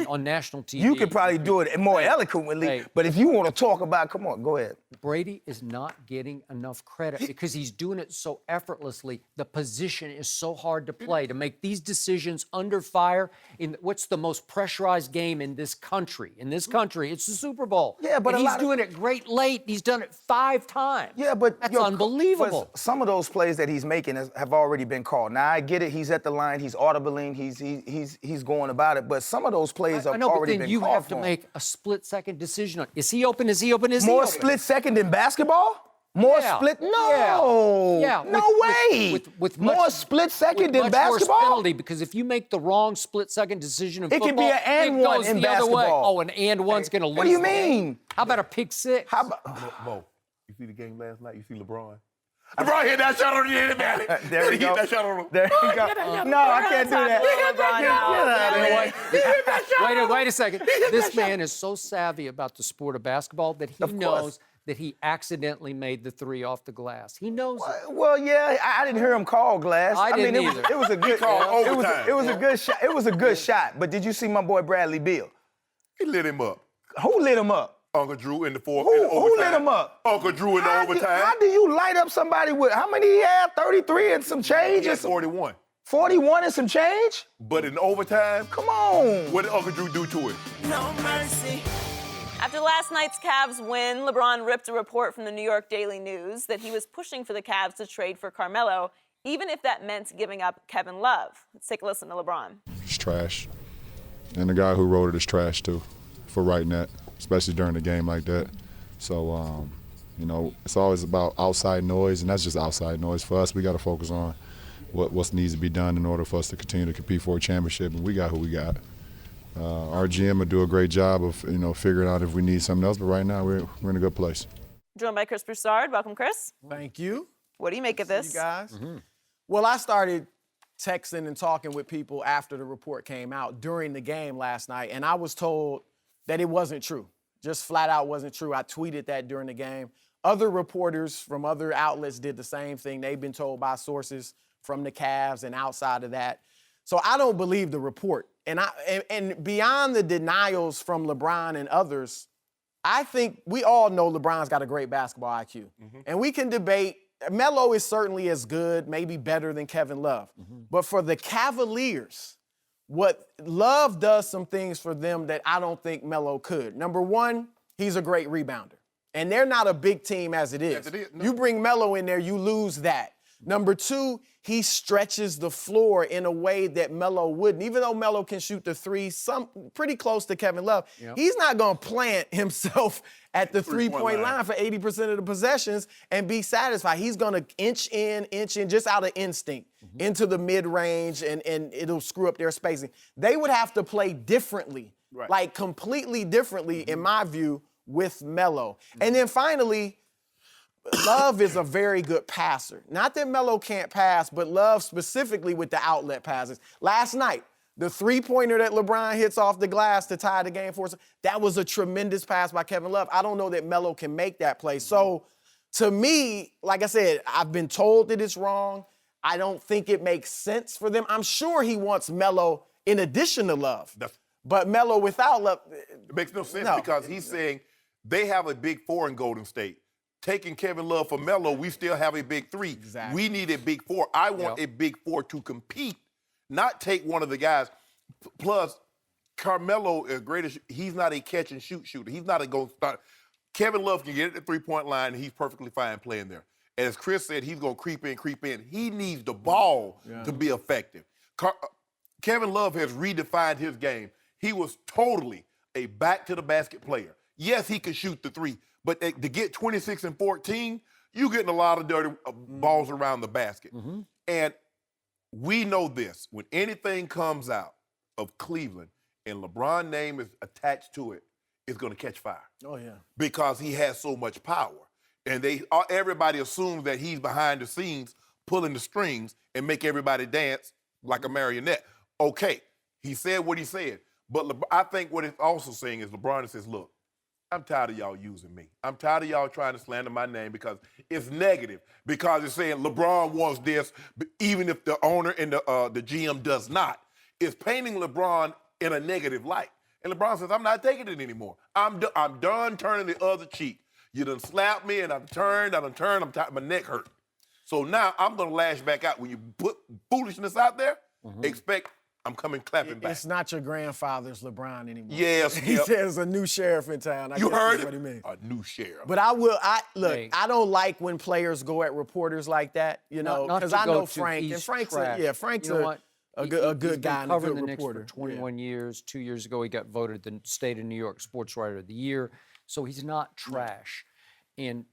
on national TV. You could probably do it more eloquently, Hey. but if you want to talk about, come on, go ahead. Brady is not getting enough credit because he's doing it so effortlessly. The position is so hard to play. To make these decisions under fire in what's the most pressurized game in this country. In this country, it's the Super Bowl. Yeah, but and he's doing it great late. He's done it 5 times. Yeah, but that's unbelievable. Some of those plays that he's making have already been called. Now I get it. He's at the line. He's audibling. He's going about it. But some of those plays have I know, already but then been you called have to for him. make a split-second decision on, is he open, is he open, is More he open? split second in basketball? More Yeah. split? No. Yeah. No way. With more much, split second with in much basketball? Worse penalty, because if you make the wrong split-second decision in It football, could be an and it one goes in the other way. basketball. Oh, an and one's going to lose. What do you the game. mean? How about a pick six? How about? Mo, you see the game last night? You see LeBron? LeBron hit that shot on the end, man. There we He hit go. that shot on the There you go. No, I can't do that. Wait a second. This man is so savvy about the sport of basketball that he knows that he accidentally made the 3 off the glass. He knows it. Well, yeah, I didn't hear him call glass. I didn't mean, either. It was a good called it was overtime. a good shot. It was a good shot. But did you see my boy Bradley Beal? He lit him up. Who lit him up? Uncle Drew in the fourth. Who lit him up? Uncle Drew in the overtime. How do you light up somebody with how many he had? 33 and some change? He had 41. 41 and some change? But in overtime, Come on. what did Uncle Drew do to him? No mercy. After last night's Cavs win, LeBron ripped a report from the New York Daily News that he was pushing for the Cavs to trade for Carmelo, even if that meant giving up Kevin Love. Let's take a listen to LeBron. It's trash. And the guy who wrote it is trash, too, for writing that, especially during a game like that. So, it's always about outside noise, and that's just outside noise. For us, we got to focus on what needs to be done in order for us to continue to compete for a championship, and we got who we got. Our GM will do a great job of, figuring out if we need something else, but right now we're in a good place. Joined by Chris Broussard. Welcome, Chris. Thank you. What do you make of this? You guys. Well, I started texting and talking with people after the report came out during the game last night, and I was told that it wasn't true. Just flat out wasn't true. I tweeted that during the game. Other reporters from other outlets did the same thing. They've been told by sources from the Cavs and outside of that. So I don't believe the report. And beyond the denials from LeBron and others, I think we all know LeBron's got a great basketball IQ. And we can debate, Melo is certainly as good, maybe better than Kevin Love. But for the Cavaliers, what Love does some things for them that I don't think Melo could. Number one, he's a great rebounder. And they're not a big team as it is. Yes, it is. No. You bring Melo in there, you lose that. Number two, he stretches the floor in a way that Melo wouldn't. Even though Melo can shoot the 3, pretty close to Kevin Love, he's not going to plant himself at the three-point line for 80% of the possessions and be satisfied. He's going to inch in, just out of instinct, into the mid-range, and it'll screw up their spacing. They would have to play differently, like completely differently, in my view, with Melo. And then finally, Love is a very good passer. Not that Melo can't pass, but Love specifically with the outlet passes. Last night, the three-pointer that LeBron hits off the glass to tie the game for us, that was a tremendous pass by Kevin Love. I don't know that Melo can make that play. So, to me, like I said, I've been told that it's wrong. I don't think it makes sense for them. I'm sure he wants Melo in addition to Love. But Melo without Love... It makes no sense because he's saying they have a big 4 in Golden State. Taking Kevin Love for Melo, we still have a big 3. Exactly. We need a big 4. I want a big 4 to compete, not take one of the guys. Plus, Carmelo is great. He's not a catch and shoot shooter. He's not a go start. Kevin Love can get at the three-point line, and he's perfectly fine playing there. And as Chris said, he's going to creep in. He needs the ball to be effective. Kevin Love has redefined his game. He was totally a back-to-the-basket player. Yes, he could shoot the 3. But to get 26 and 14, you're getting a lot of dirty balls around the basket. And we know this. When anything comes out of Cleveland and LeBron's name is attached to it, it's going to catch fire. Oh, yeah. Because he has so much power. And everybody assumes that he's behind the scenes pulling the strings and make everybody dance like a marionette. Okay, he said what he said. But I think what it's also saying is LeBron says, look, I'm tired of y'all using me. I'm tired of y'all trying to slander my name because it's negative. Because it's saying LeBron wants this, even if the owner and the GM does not. It's painting LeBron in a negative light. And LeBron says, I'm not taking it anymore. I'm done turning the other cheek. You done slapped me, and I'm tired, my neck hurt. So now I'm going to lash back out. When you put foolishness out there, expect I'm coming clapping back. It's not your grandfather's LeBron anymore. Yes, He says a new sheriff in town. You heard what he it? means. A new sheriff. But I don't like when players go at reporters like that, you know, because I know Frank, and Frank's a good guy and a good the Knicks reporter. For 21 years. 2 years ago, he got voted the state of New York Sports Writer of the Year. So he's not trash. And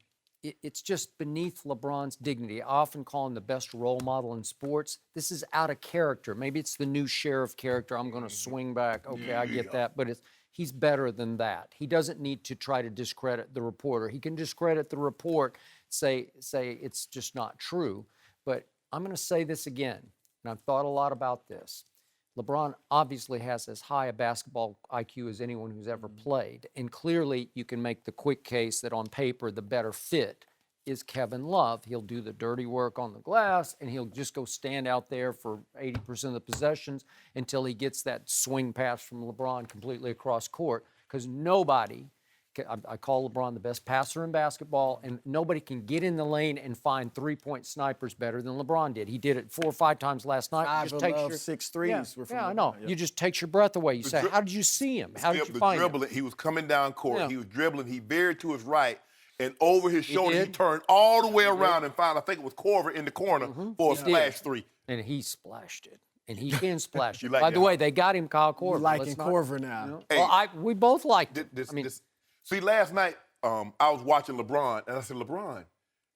it's just beneath LeBron's dignity. I often call him the best role model in sports. This is out of character. Maybe it's the new sheriff character. I'm going to swing back. Okay, I get that. But he's better than that. He doesn't need to try to discredit the reporter. He can discredit the report, say it's just not true. But I'm going to say this again, and I've thought a lot about this. LeBron obviously has as high a basketball IQ as anyone who's ever played. And clearly, you can make the quick case that on paper, the better fit is Kevin Love. He'll do the dirty work on the glass, and he'll just go stand out there for 80% of the possessions until he gets that swing pass from LeBron completely across court. Because nobody, I call LeBron the best passer in basketball, and nobody can get in the lane and find three-point snipers better than LeBron did. He did it 4 or 5 times last night. 6 threes. Yeah, I know. Yeah. You just takes your breath away. You say, how did you see him? How did you find him? He was coming down court. Yeah. He was dribbling. He veered to his right, and over his shoulder, he turned all the way around and found, I think it was Corver in the corner for a splash three. And he splashed it. And he can splash it. By the way, they got him Kyle Korver. You're liking Korver now. You know? Hey, well, we both liked it. See, last night, I was watching LeBron, and I said, LeBron,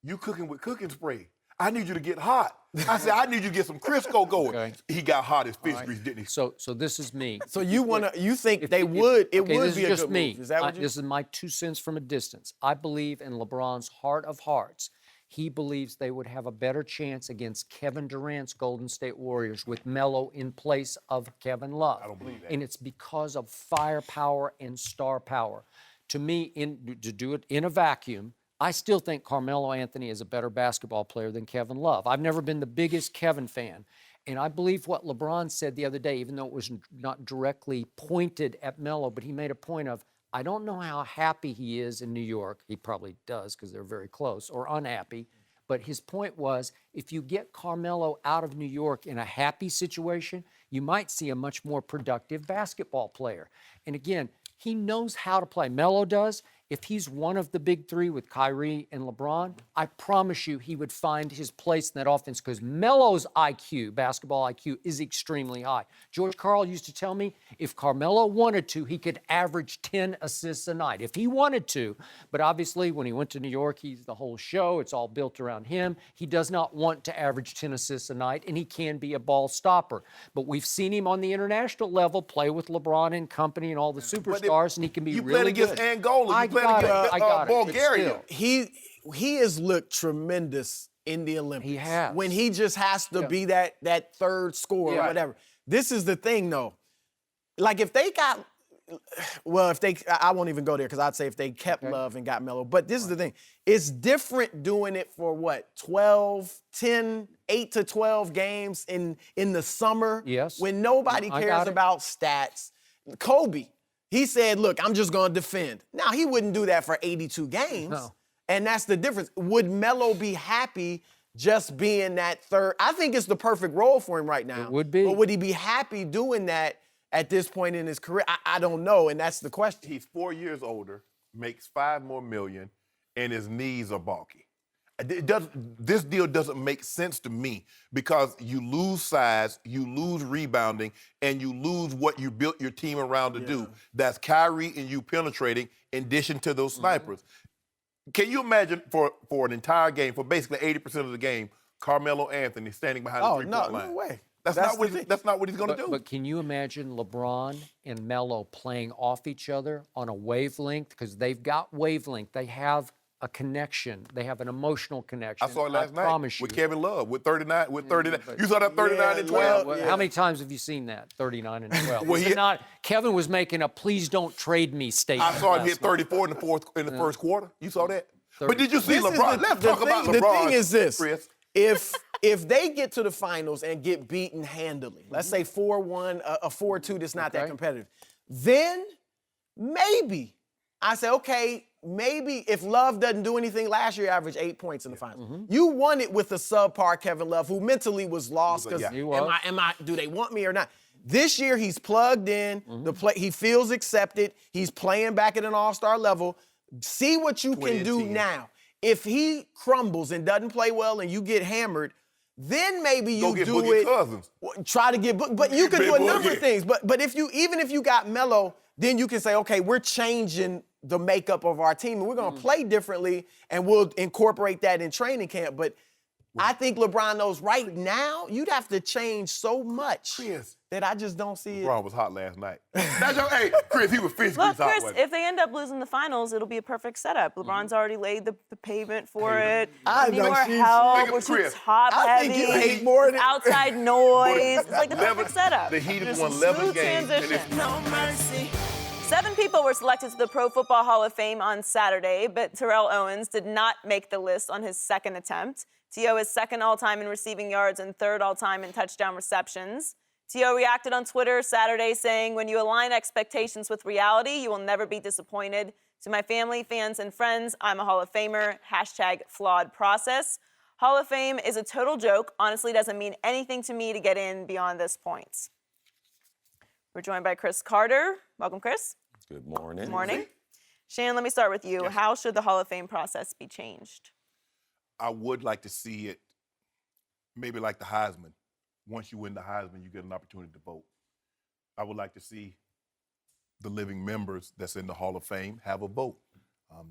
you cooking with cooking spray. I need you to get hot. I said, I need you to get some Crisco going. Okay. He got hot as fish grease, didn't he? So this is me. So you think it would be a good move. Me. Is that what this is my 2 cents from a distance. I believe in LeBron's heart of hearts. He believes they would have a better chance against Kevin Durant's Golden State Warriors with Melo in place of Kevin Love. I don't believe that. And it's because of firepower and star power. To me, to do it in a vacuum, I still think Carmelo Anthony is a better basketball player than Kevin Love. I've never been the biggest Kevin fan. And I believe what LeBron said the other day, even though it was not directly pointed at Melo, but he made a point of, I don't know how happy he is in New York. He probably does because they're very close, or unhappy. But his point was, if you get Carmelo out of New York in a happy situation, you might see a much more productive basketball player. And again, he knows how to play. Melo does. If he's one of the big three with Kyrie and LeBron, I promise you he would find his place in that offense because Melo's IQ, basketball IQ, is extremely high. George Karl used to tell me if Carmelo wanted to, he could average 10 assists a night, if he wanted to. But obviously, when he went to New York, he's the whole show. It's all built around him. He does not want to average 10 assists a night, and he can be a ball stopper. But we've seen him on the international level play with LeBron and company and all the superstars, and he can be really good. You played against Angola. I got Bulgaria. He has looked tremendous in the Olympics. He has. When he just has to be that third scorer or whatever. This is the thing, though. Like, if they got I won't even go there because I'd say if they kept Love and got Melo. But this is the thing. It's different doing it for 8 to 12 games in the summer. Yes. When nobody cares about stats. Kobe. He said, look, I'm just going to defend. Now, he wouldn't do that for 82 games. No. And that's the difference. Would Melo be happy just being that third? I think it's the perfect role for him right now. It would be. But would he be happy doing that at this point in his career? I don't know, and that's the question. He's 4 years older, makes $5 more million, and his knees are bulky. This deal doesn't make sense to me because you lose size, you lose rebounding, and you lose what you built your team around to do. That's Kyrie and you penetrating in addition to those snipers. Can you imagine for an entire game, for basically 80% of the game, Carmelo Anthony standing behind the three-point line? No way. That's not what he's going to do. But can you imagine LeBron and Melo playing off each other on a wavelength? Because they've got wavelength. They have a connection. They have an emotional connection. I saw it last night promise with you. Kevin Love with 39. You saw that 39 and 12. Well, how many times have you seen that? 39 and 12. Well, Kevin was making a "please don't trade me" statement. I saw him last hit 34 in the first quarter. You saw that? 30. But did you see LeBron? Let's talk about LeBron. The thing is this. Chris. If they get to the finals and get beaten handily, let's say 4-1, a 4-2 that's not that competitive, then maybe I say, okay, maybe if Love doesn't do anything, last year averaged 8 points in the finals. You won it with a subpar Kevin Love, who mentally was lost because do they want me or not? This year he's plugged in. He feels accepted. He's playing back at an all-star level. See what you can do now. If he crumbles and doesn't play well and you get hammered, then maybe you do it. Cousins. Try to get, but you can do a number of things. But even if you got Melo, then you can say, okay, we're changing the makeup of our team and we're going to play differently and we'll incorporate that in training camp. But I think LeBron knows right now you'd have to change so much that I just don't see it. LeBron was hot last night. Hey, Chris, he was physically Look, hot. Chris, if they end up losing the finals, it'll be a perfect setup. LeBron's already laid the pavement for it. I Need know more she's- help, Look at which Chris. is top I heavy. think you hate more than outside noise. It's like the Eleven- perfect setup. the Heat has Just won a 11 smooth games, and transition. it's- No mercy. 7 people were selected to the Pro Football Hall of Fame on Saturday, but Terrell Owens did not make the list on his second attempt. T.O. is second all-time in receiving yards and third all-time in touchdown receptions. T.O. reacted on Twitter Saturday saying, "When you align expectations with reality, you will never be disappointed. To my family, fans, and friends, I'm a Hall of Famer. #flawed process. Hall of Fame is a total joke. Honestly, doesn't mean anything to me to get in beyond this point." We're joined by Chris Carter. Welcome, Chris. Good morning. Good morning. Shannon, let me start with you. Yes. How should the Hall of Fame process be changed? I would like to see it maybe like the Heisman. Once you win the Heisman, you get an opportunity to vote. I would like to see the living members that's in the Hall of Fame have a vote.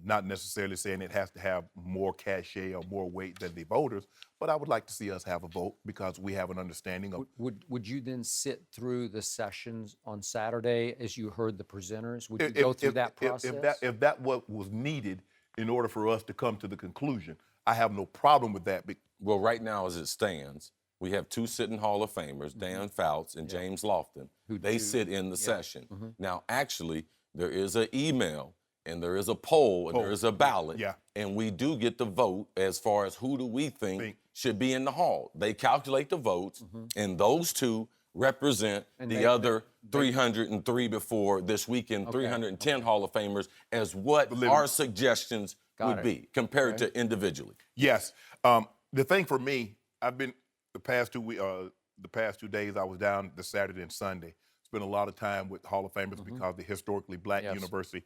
Not necessarily saying it has to have more cachet or more weight than the voters, but I would like to see us have a vote because we have an understanding of. Would you then sit through the sessions on Saturday as you heard the presenters? Would you go through that process? If that what was needed in order for us to come to the conclusion, I have no problem with that. Well, right now, as it stands, we have 2 sitting Hall of Famers, Dan Fouts and James Lofton. They sit in the session. Now, actually, there is an email and there is a poll and there is a ballot. And we do get the vote as far as who do we think should be in the Hall. They calculate the votes, and those 2 represent the other 303 before this weekend, 310 Hall of Famers, as what our suggestions would be compared to individually. Yes. The thing for me, I've been the past 2 days I was down this Saturday and Sunday. Spent a lot of time with Hall of Famers because the historically black university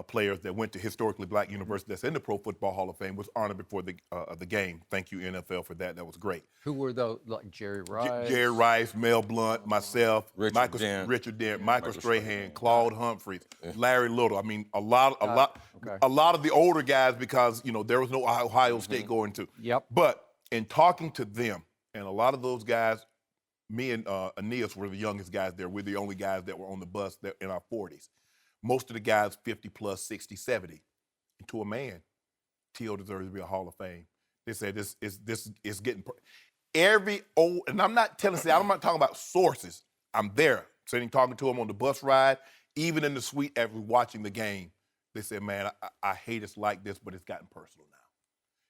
players that went to historically black university that's in the Pro Football Hall of Fame was honored before the game. Thank you, NFL, for that. That was great. Who were those? Like Jerry Rice? Jerry Rice, Mel Blount, myself, Richard Dent, Michael Strahan, Claude Humphreys, Larry Little. I mean, a lot of the older guys because there was no Ohio State going to. But in talking to them, and a lot of those guys, me and Aeneas were the youngest guys there. We're the only guys that were on the bus that in our 40s. Most of the guys 50 plus, 60, 70. And to a man, T.O. deserves to be a Hall of Fame. They said this is getting and I'm not talking about sources. I'm there, sitting talking to them on the bus ride, even in the suite after watching the game. They said, man, I hate it's like this, but it's gotten personal now.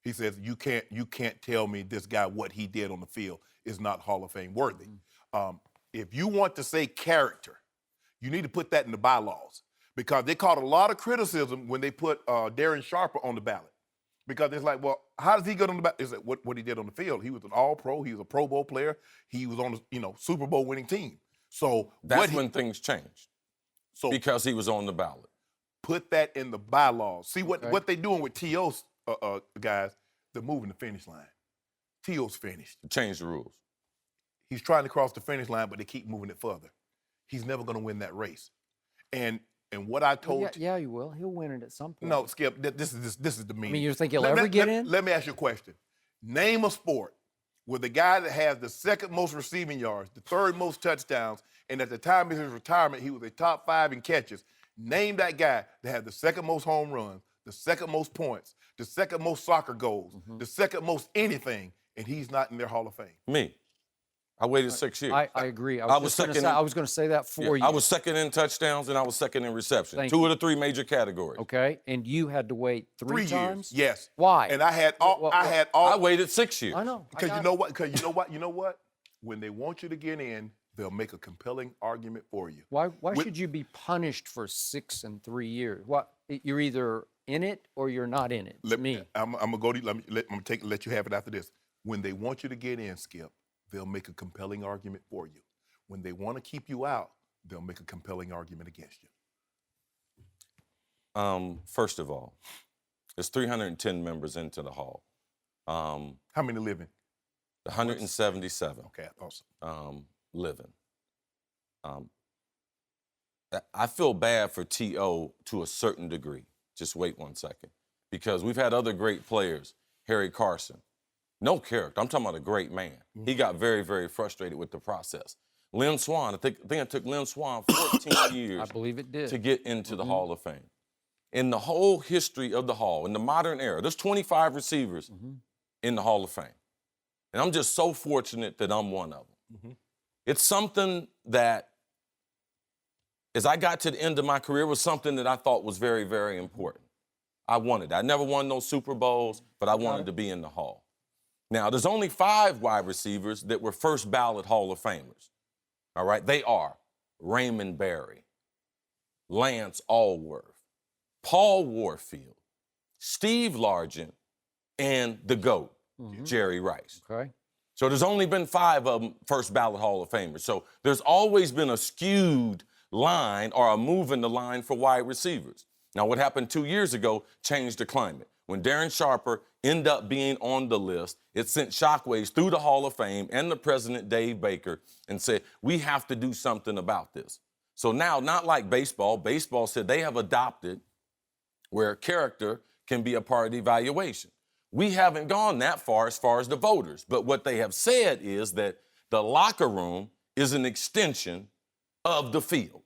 He says, you can't tell me this guy what he did on the field is not Hall of Fame worthy. If you want to say character, you need to put that in the bylaws. Because they caught a lot of criticism when they put Shannon Sharpe on the ballot. Because it's like, well, how does he get on the ballot? It's like what he did on the field. He was an all-pro. He was a Pro Bowl player. He was on the Super Bowl winning team. So that's when things changed. So because he was on the ballot. Put that in the bylaws. See what they're doing with T.O.'s guys. They're moving the finish line. T.O.'s finished. Change the rules. He's trying to cross the finish line, but they keep moving it further. He's never going to win that race. And what I told yeah, you will. He'll win it at some point. No, Skip, this is the meaning. I mean, you think he'll ever get in? Let me ask you a question. Name a sport where the guy that has the second most receiving yards, the third most touchdowns, and at the time of his retirement, he was a top 5 in catches. Name that guy that had the second most home runs, the second most points, the second most soccer goals, the second most anything, and he's not in their Hall of Fame. Me. I waited 6 years. I agree. I was going to say that for you. I was second in touchdowns and I was second in reception. Thank Two you. of the three major categories. Okay, and you had to wait 3 times? years. Yes. Why? And I had all. I waited 6 years. I know. Because you know what? Because you know what? When they want you to get in, they'll make a compelling argument for you. Why should you be punished for 6 and 3 years? What, you're either in it or you're not in it. I'm gonna go to let you have it after this. When they want you to get in, Skip, they'll make a compelling argument for you. When they want to keep you out, they'll make a compelling argument against you. First of all, there's 310 members into the hall. How many living? 177. Okay, awesome. Living. I feel bad for T.O. to a certain degree. Just wait 1 second. Because we've had other great players. Harry Carson. No character. I'm talking about a great man. He got very, very frustrated with the process. Lynn Swann, I think it took Lynn Swann 14 years I believe it did. to get into the Hall of Fame. In the whole history of the Hall, in the modern era, there's 25 receivers in the Hall of Fame. And I'm just so fortunate that I'm one of them. It's something that, as I got to the end of my career, was something that I thought was very, very important. I wanted that. I never won no Super Bowls, but I wanted to be in the Hall. Now, there's only 5 wide receivers that were first ballot Hall of Famers. All right? They are Raymond Berry, Lance Allworth, Paul Warfield, Steve Largent, and the GOAT, Jerry Rice. Okay. So there's only been 5 of them first ballot Hall of Famers. So there's always been a skewed line or a move in the line for wide receivers. Now, what happened 2 years ago changed the climate. When Darren Sharper ended up being on the list, it sent shockwaves through the Hall of Fame and the president, Dave Baker, and said, we have to do something about this. So now, not like baseball, baseball said they have adopted where character can be a part of the evaluation. We haven't gone that far as the voters, but what they have said is that the locker room is an extension of the field.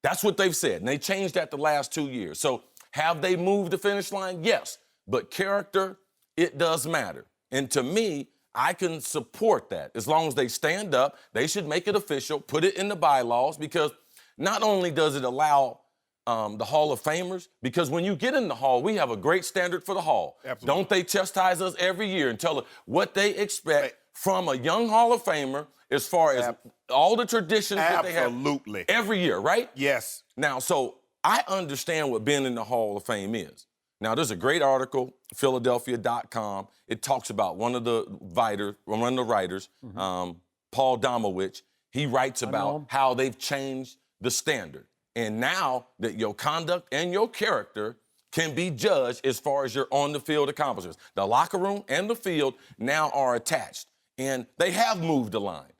That's what they've said, and they changed that the last 2 years. So have they moved the finish line? Yes. But character, it does matter. And to me, I can support that. As long as they stand up, they should make it official, put it in the bylaws, because not only does it allow the Hall of Famers, because when you get in the Hall, we have a great standard for the Hall. Absolutely. Don't they chastise us every year and tell us what they expect from a young Hall of Famer as far as all the traditions that they have? Absolutely. Every year, right? Yes. Now, so I understand what being in the Hall of Fame is. Now, there's a great article, Philadelphia.com. It talks about one of the writers, Paul Domowitch. He writes about how they've changed the standard. And now that your conduct and your character can be judged as far as your on-the-field accomplishments. The locker room and the field now are attached. And they have moved the line.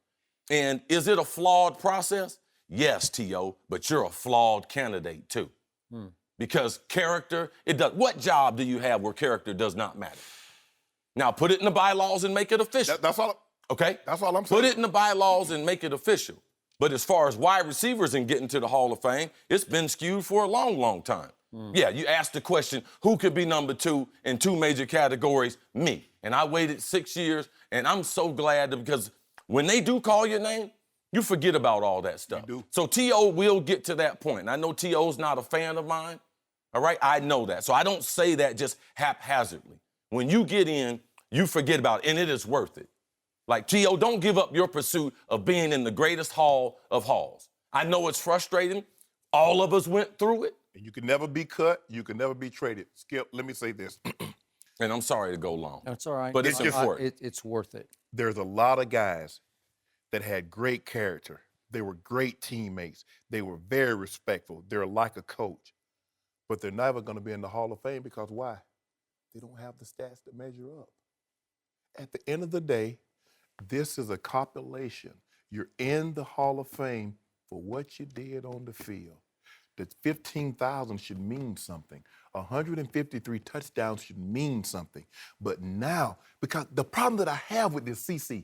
And is it a flawed process? Yes, T.O., but you're a flawed candidate, too. Because character, it does. What job do you have where character does not matter? Now, put it in the bylaws and make it official. That's all. Okay? That's all I'm saying. Put it in the bylaws and make it official. But as far as wide receivers and getting to the Hall of Fame, it's been skewed for a long, long time. Yeah, you asked the question, who could be number 2 in 2 major categories? Me. And I waited 6 years, and I'm so glad because when they do call your name, you forget about all that stuff. You do. So T.O. will get to that point. And I know T.O.'s not a fan of mine. All right? I know that. So I don't say that just haphazardly. When you get in, you forget about it, and it is worth it. Like, T.O., don't give up your pursuit of being in the greatest hall of halls. I know it's frustrating. All of us went through it. And you can never be cut. You can never be traded. Skip, let me say this. And I'm sorry to go long. That's all right. But it's important. It's worth it. There's a lot of guys that had great character. They were great teammates. They were very respectful. They're like a coach. But they're never going to be in the Hall of Fame because why? They don't have the stats to measure up. At the end of the day, this is a compilation. You're in the Hall of Fame for what you did on the field. The 15,000 should mean something. 153 touchdowns should mean something. But now, because the problem that I have with this, CC,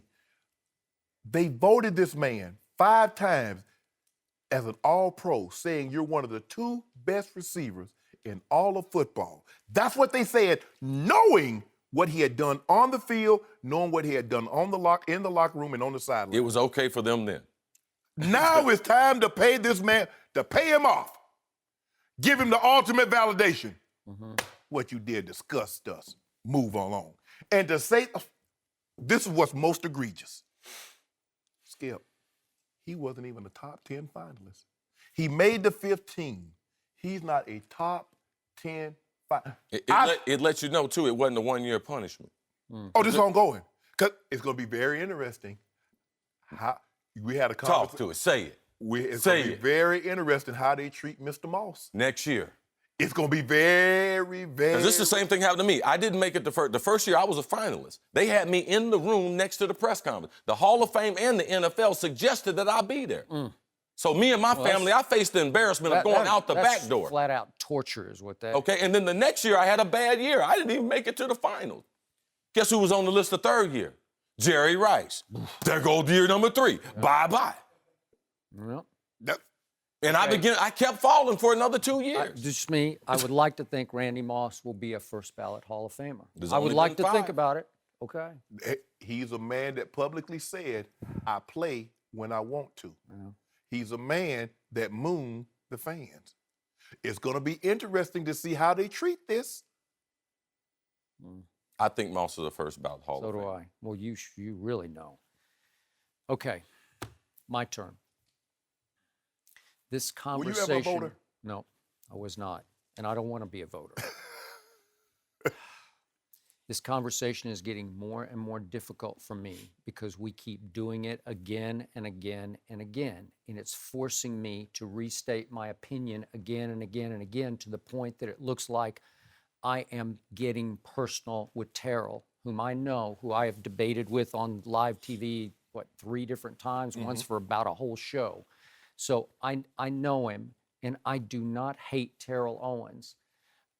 they voted this man 5 times as an all-pro, saying you're one of the 2 best receivers in all of football. That's what they said, knowing what he had done on the field, knowing what he had done in the locker room and on the sideline. It was okay for them then. Now it's time to pay this man, to pay him off. Give him the ultimate validation. What you did disgust us. Move along. And to say, this is what's most egregious. Skip, he wasn't even a top 10 finalist. He made the 15. He's not a top 10 finalist. It lets you know, too, it wasn't a one-year punishment. Oh, this is ongoing. Because it's going to be very interesting. We had a conversation. Talk to it. Say it. It's going to be very interesting how they treat Mr. Moss. Next year. It's going to be very, very... Because this is the same thing happened to me. I didn't make it the first year I was a finalist. They had me in the room next to the press conference. The Hall of Fame and the NFL suggested that I be there. So me and my family, I faced the embarrassment of going out the back door. Flat out torture is what that... Okay, and then the next year I had a bad year. I didn't even make it to the finals. Guess who was on the list the third year? Jerry Rice. There goes year number 3. Bye-bye. Well, and I kept falling for another 2 years. Just me, I would like to think Randy Moss will be a first ballot Hall of Famer. There's I would only like been to think 5. about it. Okay. He's a man that publicly said, I play when I want to. He's a man that mooned the fans. It's going to be interesting to see how they treat this. I think Moss is a first ballot Hall of Famer. So do I. Well, you really know. Okay, my turn. This conversation... Were you ever a voter? No, I was not. And I don't want to be a voter. This conversation is getting more and more difficult for me because we keep doing it again and again and again. And it's forcing me to restate my opinion again and again and again to the point that it looks like I am getting personal with Terrell, whom I know, who I have debated with on live TV, 3 different times, once for about a whole show. So I know him, and I do not hate Terrell Owens.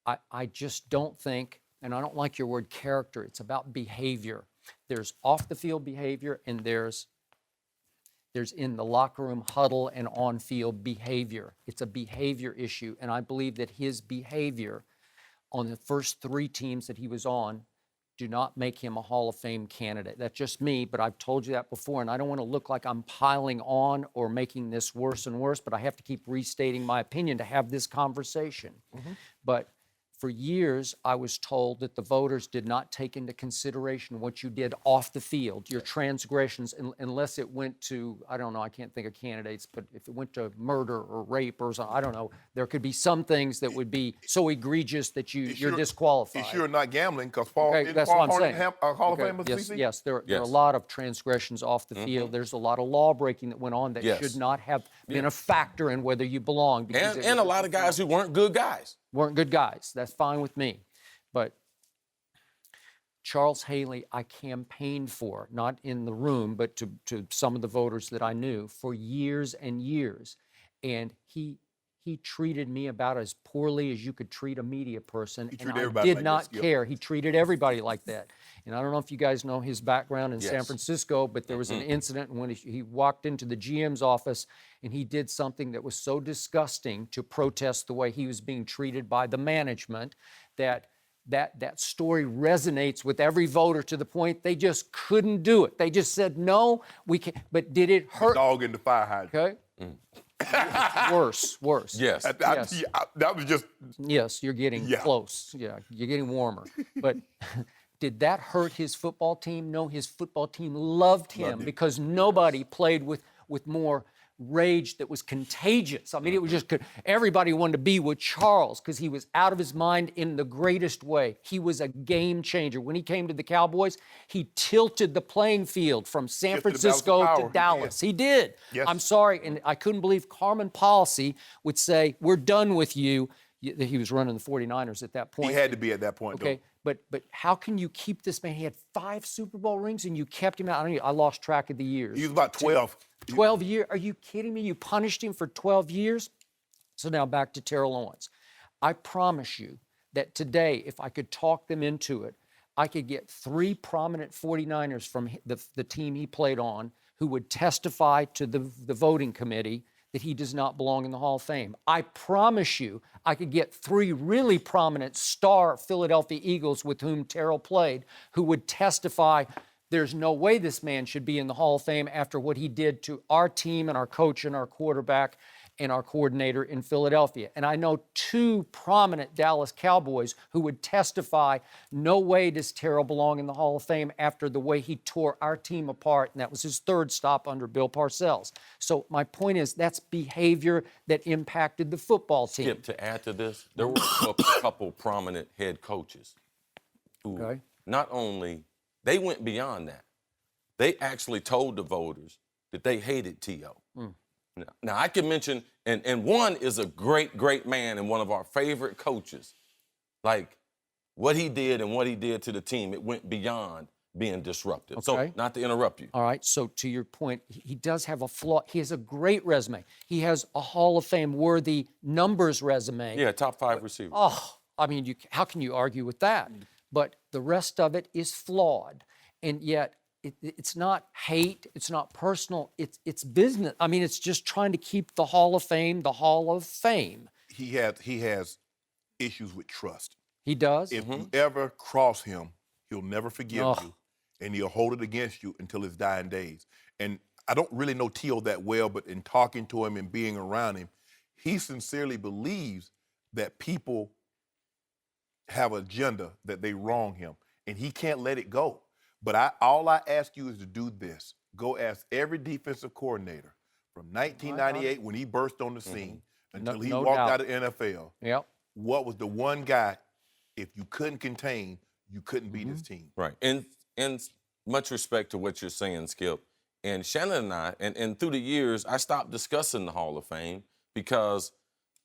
I just don't think, and I don't like your word character, it's about behavior. There's off-the-field behavior, and there's in the locker room huddle and on-field behavior. It's a behavior issue, and I believe that his behavior on the first 3 teams that he was on do not make him a Hall of Fame candidate. That's just me, but I've told you that before, and I don't want to look like I'm piling on or making this worse and worse, but I have to keep restating my opinion to have this conversation. But for years, I was told that the voters did not take into consideration what you did off the field, your transgressions, unless it went to, I don't know, I can't think of candidates, but if it went to murder or rape or something, I don't know, there could be some things that would be so egregious that you're disqualified. He's sure not gambling because Paul, Okay, that's what I'm saying. Hall of Fame Yes, there are a lot of transgressions off the field. There's a lot of law breaking that went on that should not have been a factor in whether you belong. And a lot of guys who weren't good guys. Weren't good guys. That's fine with me. But Charles Haley, I campaigned for, not in the room, but to some of the voters that I knew for years and years. And he treated me about as poorly as you could treat a media person. He treated and everybody I did like not this, care. He treated everybody like that. And I don't know if you guys know his background in San Francisco, but there was an incident when he walked into the GM's office and he did something that was so disgusting to protest the way he was being treated by the management that story resonates with every voter to the point they just couldn't do it. They just said, no, we can't. But did it hurt? The dog in the fire hydrant. Okay. Worse. Yes. That was just... Yes, you're getting close. Yeah, you're getting warmer. But did that hurt his football team? No, his football team loved him because nobody played with more rage that was contagious. I mean, it was just everybody wanted to be with Charles because he was out of his mind in the greatest way. He was a game changer. When he came to the Cowboys, he tilted the playing field from San Francisco to Dallas. He did. Yes. I'm sorry, and I couldn't believe Carmen Policy would say, we're done with you. He was running the 49ers at that point. He had to be at that point, okay, but how can you keep this man? He had 5 Super Bowl rings, and you kept him out. I lost track of the years. He was about 12. 12 years? Are you kidding me? You punished him for 12 years? So now back to Terrell Owens. I promise you that today, if I could talk them into it, I could get 3 prominent 49ers from the team he played on who would testify to the voting committee that he does not belong in the Hall of Fame. I promise you, I could get 3 really prominent star Philadelphia Eagles with whom Terrell played who would testify there's no way this man should be in the Hall of Fame after what he did to our team and our coach and our quarterback and our coordinator in Philadelphia. And I know 2 prominent Dallas Cowboys who would testify, no way does Terrell belong in the Hall of Fame after the way he tore our team apart, and that was his 3rd stop under Bill Parcells. So my point is that's behavior that impacted the football team. Skip, to add to this, there were a couple prominent head coaches who not only, they went beyond that. They actually told the voters that they hated T.O. Now, I can mention, and one is a great, great man and one of our favorite coaches. Like, what he did and what he did to the team, it went beyond being disruptive. So, not to interrupt you. All right, so to your point, he does have a flaw. He has a great resume. He has a Hall of Fame-worthy numbers resume. Yeah, top 5 receivers. Oh, I mean, how can you argue with that? But the rest of it is flawed, and yet it's not hate, it's not personal, it's business. I mean, it's just trying to keep the Hall of Fame the Hall of Fame. He has issues with trust. He does? If you ever cross him, he'll never forgive you, and he'll hold it against you until his dying days. And I don't really know T.O. that well, but in talking to him and being around him, he sincerely believes that people have an agenda, that they wrong him, and he can't let it go. But all I ask you is to do this. Go ask every defensive coordinator from 1998 when he burst on the scene until he walked out of the NFL. What was the one guy, if you couldn't contain, you couldn't beat his team? Right. And much respect to what you're saying, Skip. And Shannon and I, and through the years, I stopped discussing the Hall of Fame because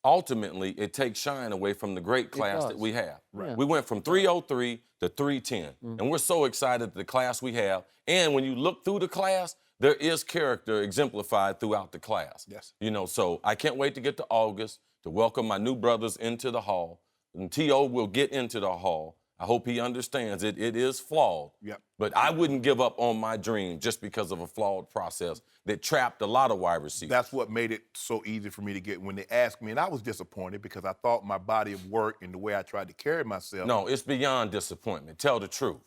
ultimately it takes shine away from the great class that we have. Right. We went from 303 to 310. And we're so excited at the class we have. And when you look through the class, there is character exemplified throughout the class. Yes. You know, so I can't wait to get to August to welcome my new brothers into the Hall. And T.O. will get into the Hall. I hope he understands it. It is flawed. Yep. But I wouldn't give up on my dream just because of a flawed process that trapped a lot of wide receivers. That's what made it so easy for me to get when they asked me, and I was disappointed because I thought my body of work and the way I tried to carry myself. No, it's beyond disappointment. Tell the truth.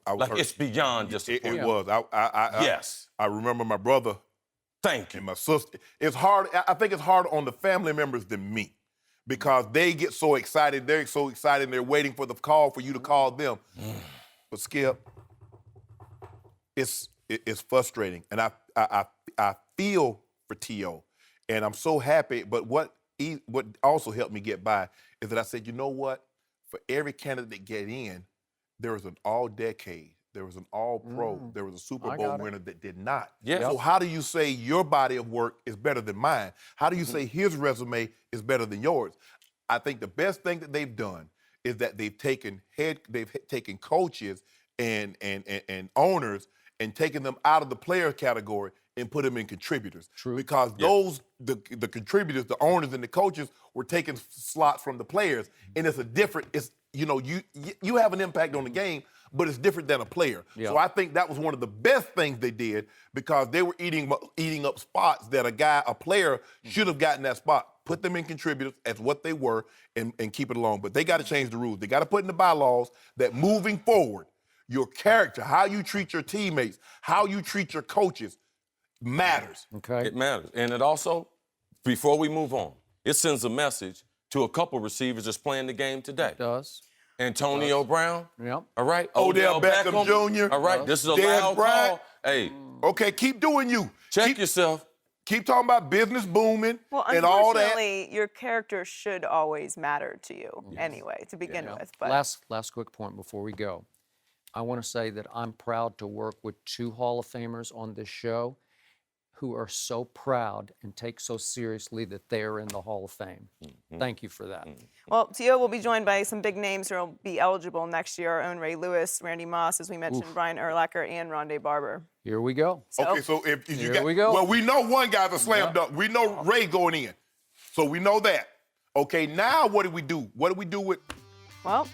It's beyond disappointment. It was. Yes. I remember my brother. Thank you. And my sister. It's hard. I think it's harder on the family members than me because they get so excited. They're so excited and they're waiting for the call for you to call them. But Skip, it's frustrating. And I feel for T.O. and I'm so happy. But what also helped me get by is that I said, you know what? For every candidate that get in, there was an all-decade, there was an all-pro, there was a Super Bowl winner that did not. Yes. So how do you say your body of work is better than mine? How do you say his resume is better than yours? I think the best thing that they've done is that they've taken coaches and owners and taken them out of the player category and put them in contributors. True. Because the contributors, the owners and the coaches were taking slots from the players, and you have an impact on the game, but it's different than a player. Yeah. So I think that was one of the best things they did because they were eating up spots that a player should have gotten that spot. Put them in contributors as what they were and keep it along. But they got to change the rules. They got to put in the bylaws that moving forward, your character, how you treat your teammates, how you treat your coaches matters. Okay. It matters. And it also, before we move on, it sends a message to a couple receivers that's playing the game today. It does. Antonio Brown. Yep. All right. Odell Beckham Jr. All right. This is a Dez loud Bryant. call. Hey, Okay, keep doing you. check yourself. Keep talking about business booming Well, and all that. unfortunately, your character should always matter to you anyway, to begin with. But Last quick point before we go. I want to say that I'm proud to work with 2 Hall of Famers on this show who are so proud and take so seriously that they are in the Hall of Fame. Thank you for that. Well, T.O. will be joined by some big names who will be eligible next year. Our own Ray Lewis, Randy Moss, as we mentioned, Brian Urlacher, and Rondé Barber. Here we go. Okay, so if you Here we go. Well, we know one guy's a slam dunk. We know Ray going in. So we know that. Okay, now what do we do? What do we do with... Well,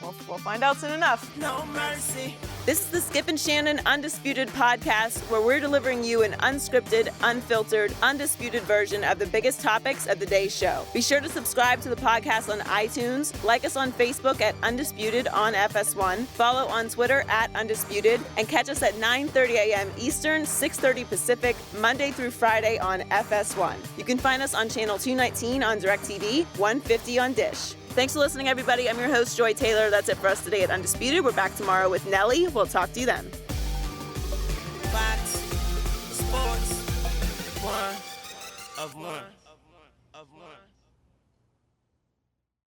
We'll find out soon enough. No mercy. This is the Skip and Shannon Undisputed podcast, where we're delivering you an unscripted, unfiltered, undisputed version of the biggest topics of the day's show. Be sure to subscribe to the podcast on iTunes, like us on Facebook at Undisputed on FS1, follow on Twitter at Undisputed, and catch us at 9:30 a.m. Eastern, 6:30 Pacific, Monday through Friday on FS1. You can find us on channel 219 on DirecTV, 150 on Dish. Thanks for listening, everybody. I'm your host, Joy Taylor. That's it for us today at Undisputed. We're back tomorrow with Nelly. We'll talk to you then. Fox Sports, 1 of 1.